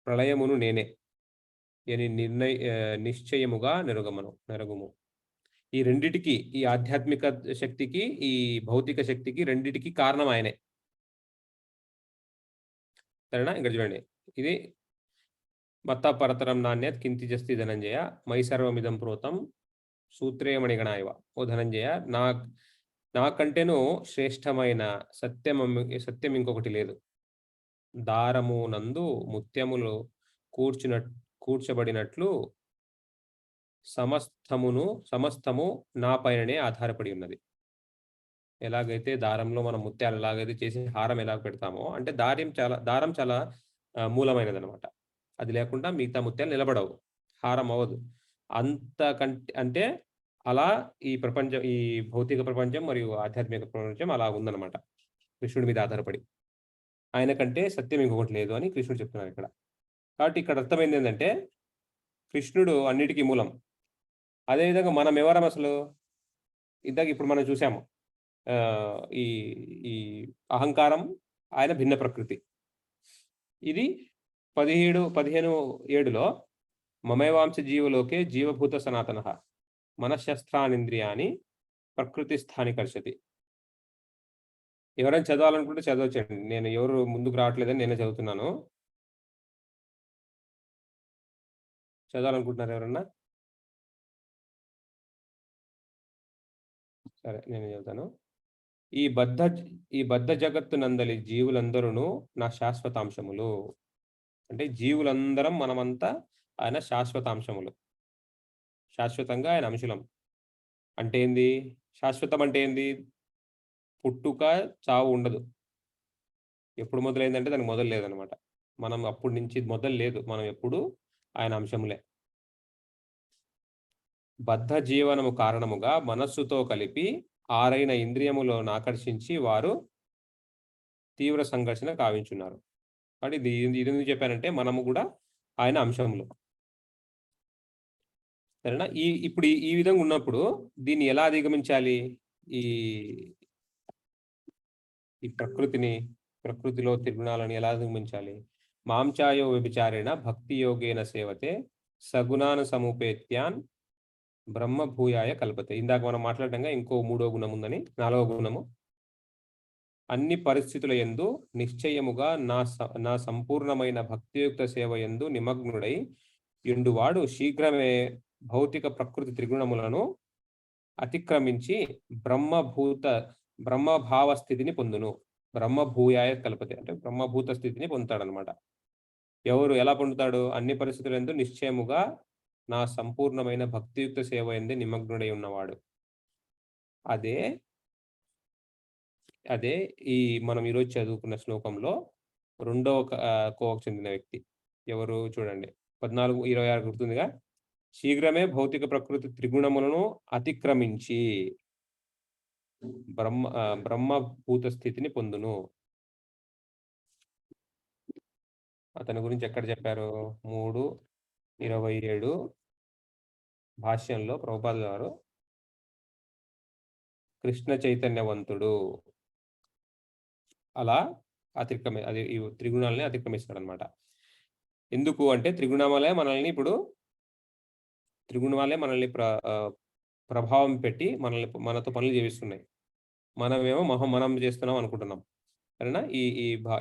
ప్రళయమును నేనే అని నిశ్చయముగా నెరగుము. ఈ రెండిటికి, ఈ ఆధ్యాత్మిక శక్తికి, ఈ భౌతిక శక్తికి, రెండిటికి కారణం ఆయనే. సరేనా? ఇక్కడ చూడండి, ఇది మత్త పరతరం నాణ్యత్ కింతి జస్తి ధనంజయ మై సర్వమిదం ప్రోతం సూత్రే మణిగణాయవ. ఓ ధనంజయ, నాకంటేనూ శ్రేష్టమైన సత్యం ఇంకొకటి లేదు. దారము నందు ముత్యములు కూర్చబడినట్లు సమస్తము నా పైననే ఆధారపడి ఉన్నది. ఎలాగైతే దారంలో మనం ముత్యాలు ఎలాగైతే చేసి హారం ఎలా పెడతామో, అంటే దారం చాలా మూలమైనది అనమాట. అది లేకుండా మిగతా ముత్యాలు నిలబడవు, హారం అవ్వదు. అంటే అలా ఈ ప్రపంచం, ఈ భౌతిక ప్రపంచం మరియు ఆధ్యాత్మిక ప్రపంచం అలా ఉందన్నమాట, కృష్ణుడి మీద ఆధారపడి. ఆయన కంటే సత్యం ఇంకొకటి లేదు అని కృష్ణుడు చెప్తున్నారు ఇక్కడ. కాబట్టి ఇక్కడ అర్థమైంది ఏంటంటే కృష్ణుడు అన్నిటికీ మూలం. అదేవిధంగా మనం ఎవరం అసలు? ఇప్పుడు మనం చూసాము, ఈ అహంకారం ఆయన భిన్న ప్రకృతి. ఇది 15:7లో మమైవాంశ జీవలోకే జీవభూత సనాతన మనశ్శస్త్రానింద్రియాని ప్రకృతి స్థాని కర్షతి. ఎవరైనా చదవాలనుకుంటే చదవచ్చండి, నేను ఎవరు ముందుకు రావట్లేదని నేనే చదువుతున్నాను. చదవాలనుకుంటున్నారు ఎవరన్నా? సరే నేను చెబుతాను. ఈ బద్ధ జగత్తు నందలి జీవులందరూ నా శాశ్వతాంశములు. అంటే జీవులందరం మనమంతా ఆయన శాశ్వతాంశములు. శాశ్వతంగా ఆయన అంశులం. అంటే ఏంది? శాశ్వతం అంటే ఏంది? పుట్టుక, చావు ఉండదు. ఎప్పుడు మొదలైందంటే దానికి మొదలు లేదనమాట. మనం అప్పటి నుంచి మొదలు లేదు. మనం ఎప్పుడూ ఆయన అంశములే. బద్ధ జీవనము కారణముగా మనస్సుతో కలిపి 6 ఇంద్రియములను ఆకర్షించి వారు తీవ్ర సంఘర్షణ కావించున్నారు. కాబట్టి ఇది ఎందుకు చెప్పానంటే మనము కూడా ఆయన అంశములు. సరేనా? ఇప్పుడు ఈ విధంగా ఉన్నప్పుడు దీన్ని ఎలా అధిగమించాలి? ఈ ఈ ప్రకృతిలో త్రిగుణాలను ఎలా అధిగమించాలి? మాంచాయో వ్యభిచారేణ భక్తి యోగేన సేవతే సగుణాను సముపేత్యాన్ బ్రహ్మభూయాయ కల్పతే. ఇందాక మనం మాట్లాడటంగా ఇంకో 3వ గుణం ఉందని, 4వ గుణము. అన్ని పరిస్థితుల యందు నిశ్చయముగా నా సంపూర్ణమైన భక్తియుక్త సేవ యందు నిమగ్నుడై యుండువాడు శీఘ్రమే భౌతిక ప్రకృతి త్రిగుణములను అతిక్రమించి బ్రహ్మభావ స్థితిని పొందును. బ్రహ్మభూయాయ కల్పతే అంటే బ్రహ్మభూత స్థితిని పొందుతాడనమాట. ఎవరు ఎలా పొందుతాడు? అన్ని పరిస్థితులందు నిశ్చయముగా నా సంపూర్ణమైన భక్తియుక్త సేవ యందు నిమగ్నుడై ఉన్నవాడు. అదే ఈ మనం ఈరోజు చదువుకున్న శ్లోకంలో 2వ కోవకు చెందిన వ్యక్తి. ఎవరు? చూడండి 14:26 గుర్తుందిగా. శీఘ్రమే భౌతిక ప్రకృతి త్రిగుణములను అతిక్రమించి బ్రహ్మభూత స్థితిని పొందును. అతని గురించి ఎక్కడ చెప్పారు? 3:27 భాష్యంలో ప్రభుపాద గారు కృష్ణ చైతన్యవంతుడు అలా ఈ త్రిగుణాలని అతిక్రమిస్తాడు అనమాట. ఎందుకు అంటే త్రిగుణాలే మనల్ని ప్రభావం పెట్టి మనతో పనులు చేయిస్తున్నాయి. మనమేమో మనం చేస్తున్నాం అనుకుంటున్నాం. సరేనా?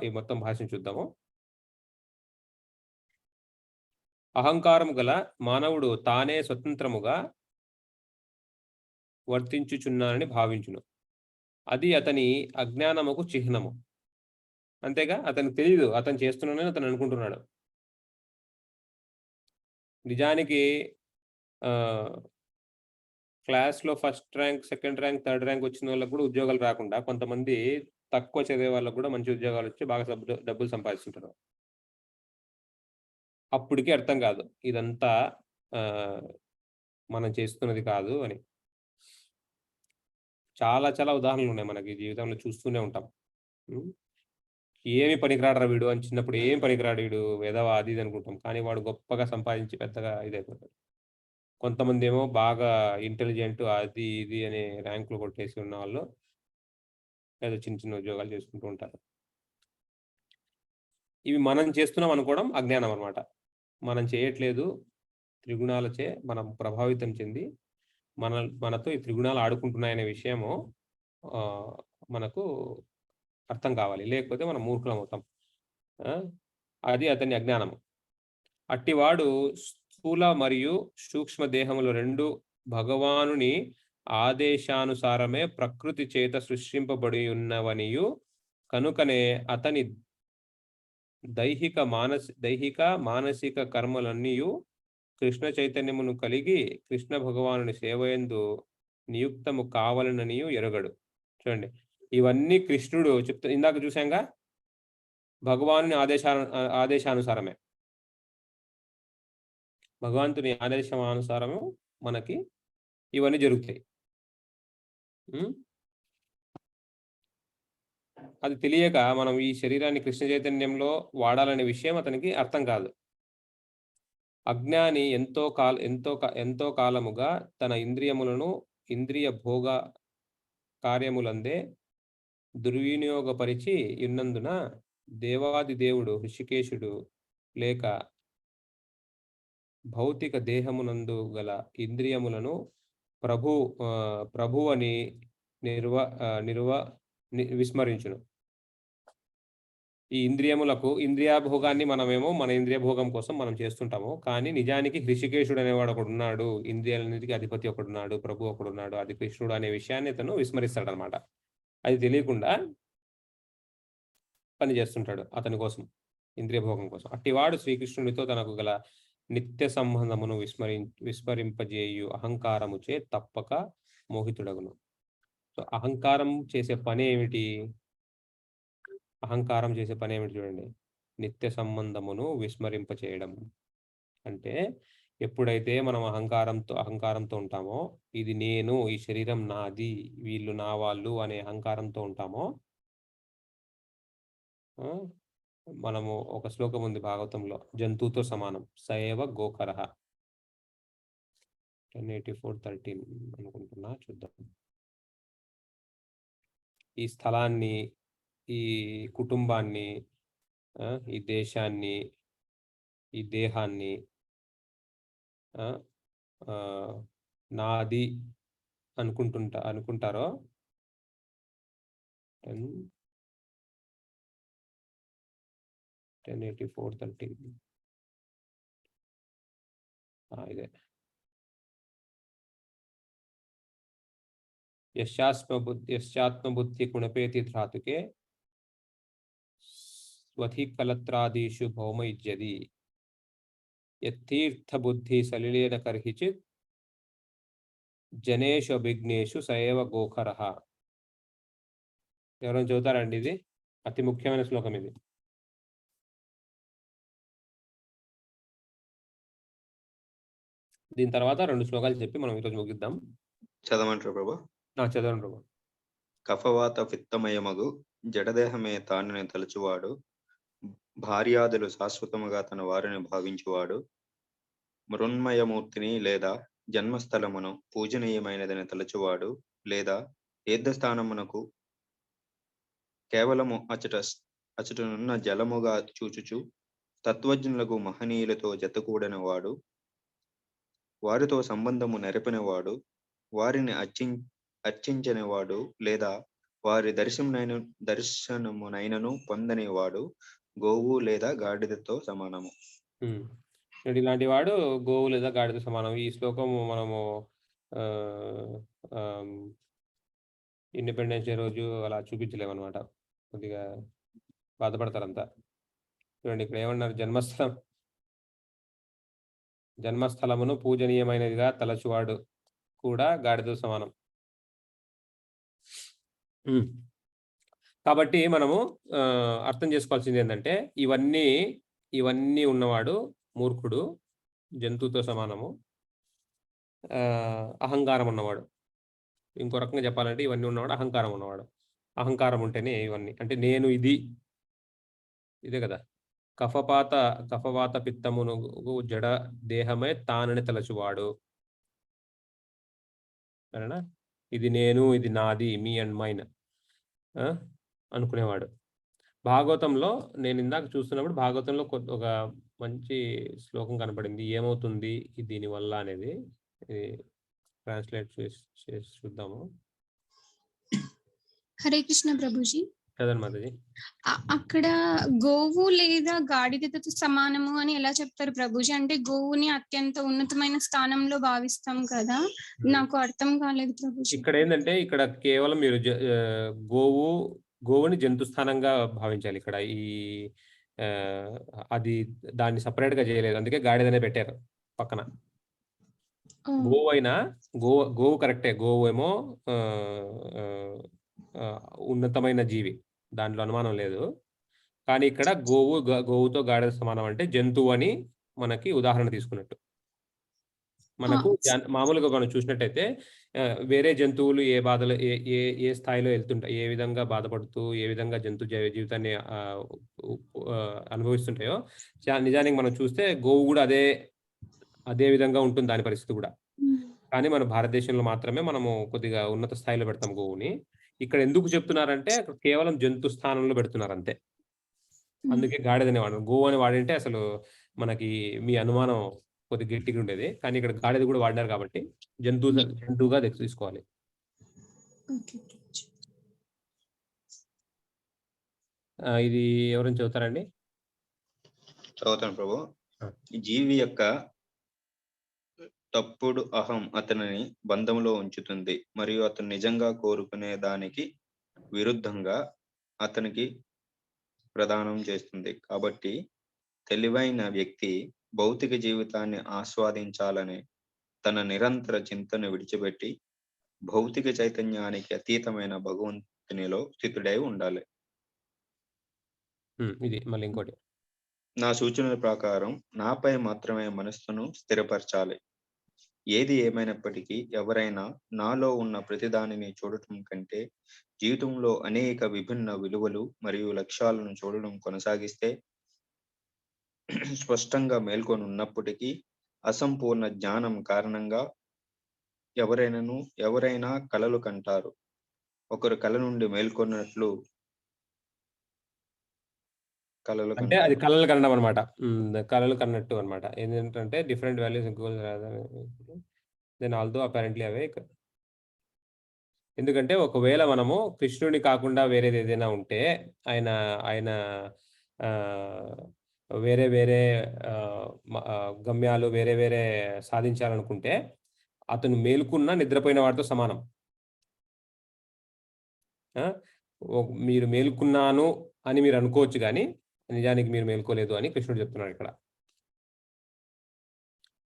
ఈ మొత్తం భాషను చూద్దాము. అహంకారము గల మానవుడు తానే స్వతంత్రముగా వర్తించుచున్నానని భావించును. అది అతని అజ్ఞానముకు చిహ్నము. అంతేగా? అతనికి తెలియదు అతను చేస్తున్నానని అతను అనుకుంటున్నాడు. నిజానికి క్లాస్లో first rank, second rank, third rank వచ్చిన వాళ్ళకు కూడా ఉద్యోగాలు రాకుండా కొంతమంది తక్కువ చదివే వాళ్ళకు కూడా మంచి ఉద్యోగాలు వచ్చి బాగా డబ్బులు సంపాదిస్తుంటారు. అప్పటికి అర్థం కాదు ఇదంతా మనం చేస్తున్నది కాదు అని. చాలా చాలా ఉదాహరణలు ఉన్నాయి మనకి జీవితంలో, చూస్తూనే ఉంటాం. ఏమి పనికిరాడరా వీడు అని చిన్నప్పుడు ఏం పనికిరాడు వీడు వెధవ అది ఇది అనుకుంటాం. కానీ వాడు గొప్పగా సంపాదించి పెద్దగా ఇదైపోతాడు. కొంతమంది ఏమో బాగా ఇంటెలిజెంట్ అది ఇది అనే ర్యాంకులు కొట్టేసి ఉన్న వాళ్ళు ఏదో చిన్న చిన్న ఉద్యోగాలు చేసుకుంటూ ఉంటారు. ఇవి మనం చేస్తున్నాం అనుకోవడం అజ్ఞానం అనమాట. మనం చేయట్లేదు. త్రిగుణాలచే మనం ప్రభావితం చెంది మనతో ఈ త్రిగుణాలు ఆడుకుంటున్నాయనే విషయము మనకు అర్థం కావాలి. లేకపోతే మనం మూర్ఖులం అవుతాం. అది అతని అజ్ఞానము. అట్టివాడు స్థూల మరియు సూక్ష్మ దేహములు 2 భగవానుని ఆదేశానుసారమే ప్రకృతి చేత సృష్టింపబడి ఉన్నవనియు కనుకనే అతని దైహిక మానసిక కర్మలన్నీయు కృష్ణ చైతన్యమును కలిగి కృష్ణ భగవానుని సేవయందు నియుక్తము కావాలననియు ఎరగడు. చూడండి, ఇవన్నీ కృష్ణుడు చెప్తా. ఇందాక చూసాంగా, భగవానుని ఆదేశానుసారమే, భగవంతుని ఆదేశానుసారము మనకి ఇవన్నీ జరుగుతాయి. అది తెలియక మనం ఈ శరీరాన్ని కృష్ణ చైతన్యంలో వాడాలనే విషయం అతనికి అర్థం కాదు. అజ్ఞాని ఎంతో కాలముగా తన ఇంద్రియములను ఇంద్రియ భోగ కార్యములందే దుర్వినియోగపరిచి ఉన్నందున దేవాది దేవుడు హృషికేశుడు లేక భౌతిక దేహమునందు గల ఇంద్రియములను ప్రభువని విస్మరించును. ఈ ఇంద్రియములకు ఇంద్రియాభోగాన్ని మనమేమో మన ఇంద్రియ భోగం కోసం మనం చేస్తుంటాము. కానీ నిజానికి హృషికేశుడు అనేవాడు ఒకడున్నాడు, ఇంద్రియాలన్నిటికీ అధిపతి ఒకడున్నాడు, ప్రభు ఒకడున్నాడు, అది కృష్ణుడు అనే విషయాన్ని అతను విస్మరిస్తాడనమాట. అది తెలియకుండా పని చేస్తుంటాడు అతని కోసం, ఇంద్రియ భోగం కోసం. అట్టివాడు శ్రీకృష్ణుడితో తనకు గల నిత్య సంబంధమును విస్మరింపజేయు అహంకారముచే తప్పక మోహితుడగును. సో అహంకారం చేసే పని ఏమిటి? అహంకారం చేసే పని ఏమిటి చూడండి, నిత్య సంబంధమును విస్మరింపచేయడం. అంటే ఎప్పుడైతే మనం అహంకారంతో ఉంటామో, ఇది నేను, ఈ శరీరం నాది, వీళ్ళు నా వాళ్ళు అనే అహంకారంతో ఉంటామో, మనము ఒక శ్లోకం ఉంది భాగవతంలో, జంతువుతో సమానం, సయేవ గోకరః 1084:13 అనుకుంటున్నా, చూద్దాం. ఈ స్థలాన్ని, ఈ కుటుంబాన్ని, ఈ దేశాన్ని, ఈ దేహాన్ని నాది అనుకుంటారో 1084:13 ఇదే. యశ్చాత్మబుద్ధి గుణపేతి ధాతుకే స్వధికలత్రాదిషు భౌమ ఇజ్యది యత్తీర్థబుద్ధి సలిలేన కర్హిచిత్ జనేషు అభిజ్ఞేషు సయేవ గోకరః. ఎవరైనా చదువుతారండి? ఇది అతి ముఖ్యమైన శ్లోకం ఇది. దీని తర్వాత 2 శ్లోకాలు చెప్పి మనం ఈరోజు ముగిద్దాం. చదవమంటారు ప్రభు? చదవండి ప్రభు. కఫవాత పిత్తమయమగు జడదేహమే తానని తలచువాడు, భార్యాదులు శాశ్వతముగా తన వారిని భావించువాడు, మృన్మయమూర్తిని లేదా జన్మస్థలమును పూజనీయమైనదని తలచువాడు, లేదా తీర్థస్థానమునకు కేవలము అచటనున్న జలముగా చూచుచు తత్వజ్ఞులకు మహనీయులతో జతకూడని వాడు, వారితో సంబంధము నెరపినవాడు, వారిని అర్చించనివాడు, లేదా వారి దర్శనమునైనను పొందనివాడు గోవు లేదా గాడిదతో సమానము. ఇలాంటి వాడు గోవు లేదా గాడిద సమానం. ఈ శ్లోకము మనము ఇండిపెండెన్స్ డే రోజు అలా చూపించలేమన్నమాట, కొద్దిగా బాధపడతారంతా. చూడండి ఇక్కడ ఏమన్నారు, జన్మస్థలమును పూజనీయమైనదిగా తలచువాడు కూడా గాడిద సమానం. కాబట్టి మనము అర్థం చేసుకోవాల్సింది ఏంటంటే, ఇవన్నీ ఉన్నవాడు మూర్ఖుడు, జంతువుతో సమానము, అహంకారం ఉన్నవాడు. ఇంకో రకంగా చెప్పాలంటే ఇవన్నీ ఉన్నవాడు అహంకారం ఉన్నవాడు. అహంకారం ఉంటేనే ఇవన్నీ, అంటే నేను ఇదే కదా, కఫవాత పిత్తమును జడ దేహమే తానని తలచువాడు, సరేనా? ఇది నేను, ఇది నాది, మీ అండ్ మైన్ అనుకునేవాడు. భాగవతంలో నేను ఇందాక చూస్తున్నప్పుడు భాగవతంలో ఒక మంచి శ్లోకం కనపడింది, ఏమవుతుంది దీనివల్ల అనేది. ట్రాన్స్లేట్ చేసి చూద్దాము. హరే కృష్ణ ప్రభుజీ. చదవండి మాతాజీ. అక్కడ గోవు లేదా గాడిదతో సమానము అని ఎలా చెప్తారు ప్రభుజీ? అంటే గోవుని అత్యంత ఉన్నతమైన స్థానంలో భావిస్తాం కదా, నాకు అర్థం కాలేదు ప్రభుజీ. ఇక్కడ ఏంటంటే, ఇక్కడ కేవలం మీరు గోవుని జంతు స్థానంగా భావించాలి. ఇక్కడ అది దాన్ని సపరేట్ గా చేయలేదు, అందుకే గాడిదనే పెట్టారు పక్కన. గోవు అయినా గోవు కరెక్టే, గోవు ఏమో ఉన్నతమైన జీవి, దాంట్లో అనుమానం లేదు. కానీ ఇక్కడ గోవుతో గాడిద సమానం అంటే జంతువు అని మనకి ఉదాహరణ తీసుకున్నట్టు. మనకు మామూలుగా మనం చూసినట్టయితే వేరే జంతువులు ఏ బాధలు ఏ స్థాయిలో వెళ్తుంటాయి, ఏ విధంగా బాధపడుతూ ఏ విధంగా జంతు జీవితాన్ని అనుభవిస్తుంటాయో, నిజానికి మనం చూస్తే గోవు కూడా అదే విధంగా ఉంటుంది దాని పరిస్థితి కూడా. కానీ మన భారతదేశంలో మాత్రమే మనము కొద్దిగా ఉన్నత స్థాయిలో పెడతాం గోవుని. ఇక్కడ ఎందుకు చెప్తున్నారంటే అక్కడ కేవలం జంతు స్థానంలో పెడుతున్నారు అంతే. అందుకే గాడిదని వాడు, గోవు అని వాడింటే అసలు మనకి మీ అనుమానం కొద్దిగా గట్టిగా ఉండేది. కానీ ఇక్కడ గాడిద కూడా వాడినారు కాబట్టి జంతువుగా తీసుకోవాలి. ఇది ఎవరైనా చదువుతారండి? చదువుతాను ప్రభు. ఆ. జీవి యొక్క తప్పుడు అహం అతనిని బంధంలో ఉంచుతుంది మరియు అతను నిజంగా కోరుకునే దానికి విరుద్ధంగా అతనికి ప్రదానం చేస్తుంది. కాబట్టి తెలివైన వ్యక్తి భౌతిక జీవితాన్ని ఆస్వాదించాలనే తన నిరంతర చింతను విడిచిపెట్టి భౌతిక చైతన్యానికి అతీతమైన భగవంతునిలో స్థితుడై ఉండాలి. ఇది మళ్ళీ ఇంకోటి. నా సూచనల ప్రకారం నాపై మాత్రమే మనస్సును స్థిరపరచాలి. ఏది ఏమైనప్పటికీ ఎవరైనా నాలో ఉన్న ప్రతిదానిని చూడటం కంటే జీవితంలో అనేక విభిన్న విలువలు మరియు లక్ష్యాలను చూడడం కొనసాగిస్తే స్పష్టంగా మేల్కొని ఉన్నప్పటికీ అసంపూర్ణ జ్ఞానం కారణంగా ఎవరైనా కలలు కంటారు. ఒకరు కల నుండి మేల్కొన్నట్లు అంటే అది కళలు కనడం అనమాట. కళలు కన్నట్టు అనమాట. ఏంటంటే different values then although apparently అవే. ఎందుకంటే ఒకవేళ మనము కృష్ణుని కాకుండా వేరేది ఏదైనా ఉంటే ఆయన ఆయన వేరే వేరే గమ్యాలు వేరే వేరే సాధించాలనుకుంటే అతను మేలుకున్న నిద్రపోయిన వాడితో సమానం. మీరు మేలుకున్నాను అని మీరు అనుకోవచ్చు కానీ నిజానికి మీరు మేల్కోలేదు అని కృష్ణుడు చెప్తున్నాడు ఇక్కడ.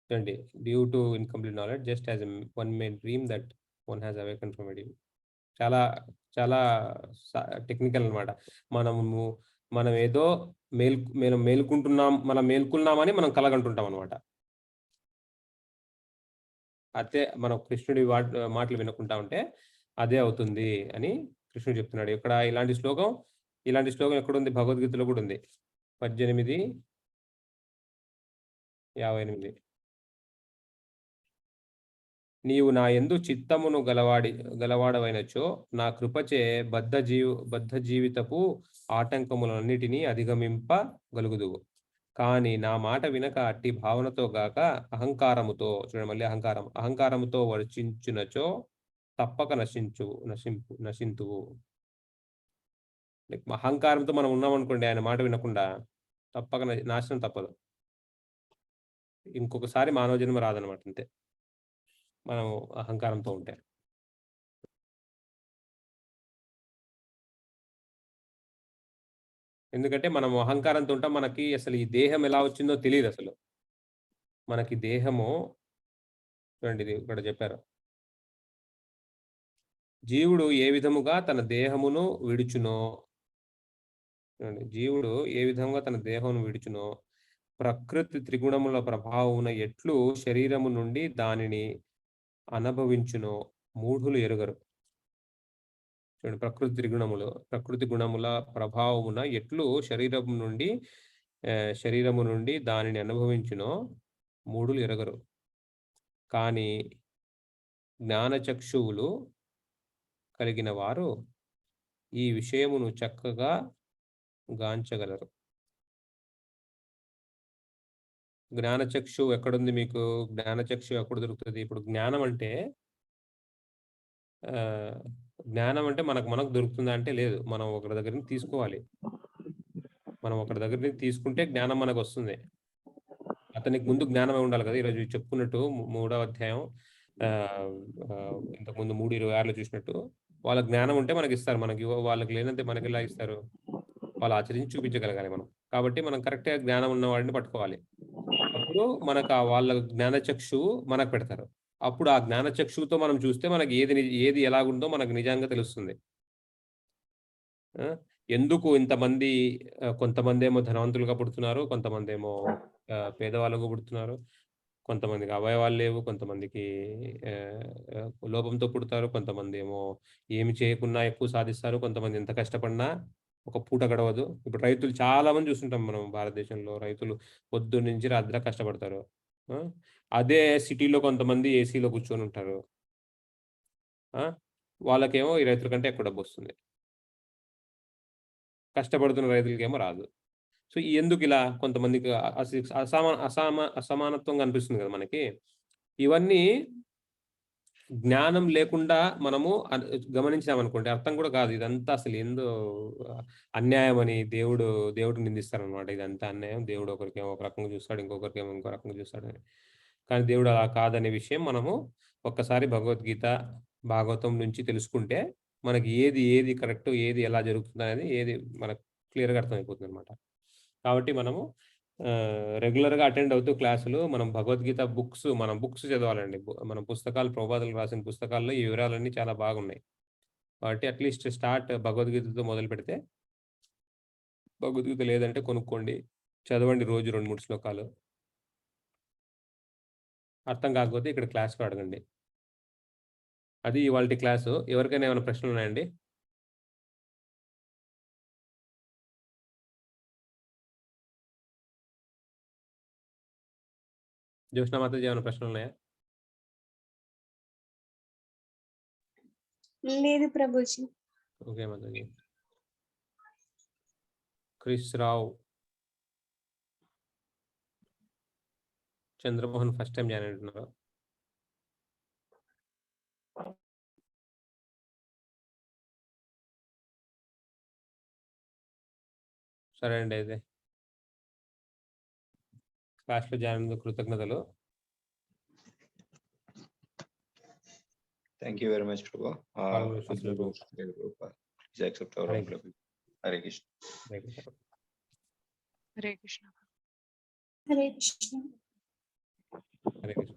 చూడండి, due to incomplete knowledge just as one May dream that one has awaken from a dream. చాలా చాలా టెక్నికల్ అనమాట. మనం ఏదో మనం మేల్కున్నామని మనం కలగంటుంటాం అనమాట. అయితే మనం కృష్ణుడి మాటలు వినకుండా ఉంటే అదే అవుతుంది అని కృష్ణుడు చెప్తున్నాడు. ఇక్కడ ఇలాంటి శ్లోకం ఎక్కడుంది? భగవద్గీతలో కూడా ఉంది. 18:58. నీవు నా యందు చిత్తమును గలవాడవైనచో నా కృపచే బద్ధ జీవితపు ఆటంకములన్నిటినీ అధిగమింపగలుగుదువు. కానీ నా మాట వినక అట్టి భావనతో గాక అహంకారముతో, చూడండి మళ్ళీ అహంకారముతో వర్చించునచో తప్పక నశింతువు. అహంకారంతో మనం ఉన్నామనుకోండి, ఆయన మాట వినకుండా, తప్పక నాశనం తప్పదు. ఇంకొకసారి మానవ జన్మ రాదనమాట. అంతే, మనం అహంకారంతో ఉంటే. ఎందుకంటే మనం అహంకారంతో ఉంటాం. మనకి అసలు ఈ దేహం ఎలా వచ్చిందో తెలియదు. అసలు మనకి దేహము, చూడండి ఇది ఇక్కడ చెప్పారు, జీవుడు ఏ విధముగా తన దేహమును విడుచునో, జీవుడు ఏ విధంగా తన దేహమును విడుచునో ప్రకృతి త్రిగుణముల ప్రభావమున ఎట్లు శరీరము నుండి దానిని అనుభవించునో మూఢులు ఎరుగరు. చూడండి, ప్రకృతి గుణముల ప్రభావమున ఎట్లు శరీరము నుండి దానిని అనుభవించునో మూఢులు ఎరుగరు. కానీ జ్ఞానచక్షువులు కలిగిన వారు ఈ విషయమును చక్కగా గాంచగలరు. జ్ఞానచక్షు ఎక్కడుంది మీకు? జ్ఞానచక్షు ఎక్కడ దొరుకుతుంది? ఇప్పుడు జ్ఞానం అంటే మనకు దొరుకుతుందా అంటే లేదు. మనం ఒకరి దగ్గర నుంచి తీసుకోవాలి. మనం ఒకరి దగ్గర నుంచి తీసుకుంటే జ్ఞానం మనకు వస్తుంది. అతనికి ముందు జ్ఞానమే ఉండాలి కదా. ఈరోజు చెప్పుకున్నట్టు 3వ అధ్యాయం ఇంతకుముందు 3:26 చూసినట్టు, వాళ్ళ జ్ఞానం ఉంటే మనకి ఇస్తారు. వాళ్ళకి లేనంతే మనకి ఎలా ఇస్తారు? వాళ్ళు ఆచరించి చూపించగలగాలి మనం. కాబట్టి మనం కరెక్ట్గా జ్ఞానం ఉన్న వాడిని పట్టుకోవాలి. అప్పుడు మనకు వాళ్ళ జ్ఞానచక్షువు మనకు పెడతారు. అప్పుడు ఆ జ్ఞానచక్షువుతో మనం చూస్తే మనకి ఏది ఎలాగుందో మనకు నిజంగా తెలుస్తుంది. ఎందుకు ఇంతమంది, కొంతమంది ఏమో ధనవంతులుగా పుడుతున్నారు, కొంతమంది ఏమో పేదవాళ్ళుగా పుడుతున్నారు, కొంతమందికి అవయవాలు లేవు, కొంతమందికి లోపంతో పుడతారు, కొంతమంది ఏమో ఏమి చేయకున్నా ఎక్కువ సాధిస్తారు, కొంతమంది ఎంత కష్టపడినా ఒక పూట గడవదు. ఇప్పుడు రైతులు చాలా మంది చూస్తుంటాం మనం భారతదేశంలో. రైతులు పొద్దున్న నుంచి రాత్రి కష్టపడతారు. అదే సిటీలో కొంతమంది ఏసీలో కూర్చొని ఉంటారు. వాళ్ళకేమో ఈ రైతుల కంటే ఎక్కువ డబ్బు వస్తుంది. కష్టపడుతున్న రైతులకేమో రాదు. సో ఎందుకు ఇలా కొంతమందికి అసమానత్వం కనిపిస్తుంది కదా మనకి. ఇవన్నీ జ్ఞానం లేకుండా మనము గమనించామనుకోండి అర్థం కూడా కాదు, ఇదంతా అసలు ఏందో అన్యాయం అని దేవుడు నిందిస్తారనమాట. ఇదంతా అన్యాయం, దేవుడు ఒకరికేమో ఒక రకంగా చూస్తాడు, ఇంకొకరికేమో ఇంకో రకంగా చూస్తాడని. కానీ దేవుడు అలా కాదనే విషయం మనము ఒక్కసారి భగవద్గీత భాగవతం నుంచి తెలుసుకుంటే మనకి ఏది కరెక్ట్, ఏది ఎలా జరుగుతుంది అనేది ఏది మనకు క్లియర్గా అర్థమైపోతుంది అనమాట. కాబట్టి మనము రెగ్యులర్గా అటెండ్ అవుతూ క్లాసులు, మనం భగవద్గీత మనం బుక్స్ చదవాలండి. మన పుస్తకాలు, ప్రభుపాదులు రాసిన పుస్తకాల్లో ఈ వివరాలన్నీ చాలా బాగున్నాయి. కాబట్టి అట్లీస్ట్ స్టార్ట్ భగవద్గీతతో మొదలు పెడితే, భగవద్గీత లేదంటే కొనుక్కోండి, చదవండి రోజు 2-3 శ్లోకాలు. అర్థం కాకపోతే ఇక్కడ క్లాస్లో అడగండి. అది ఇవాల్టి క్లాసు. ఎవరికైనా ఏమైనా ప్రశ్నలు ఉన్నాయండి? జ్యోష్నా మాతాజీ ఏమైనా ప్రశ్నలు ఉన్నాయా? లేదు ప్రభుజీ. ఓకే మాతాజీ. క్రిస్ రావు, చంద్రమోహన్ ఫస్ట్ టైం జాయిన్ అంటున్నారు. సరే అండి, అయితే క్లాస్లో జాయిన్ అయినందుకు కృతజ్ఞతలు. Thank you very much, Prabhu. Please accept our Hare humble. Hare Krishna. Hare Krishna. Hare Krishna. Hare Krishna. Hare Krishna.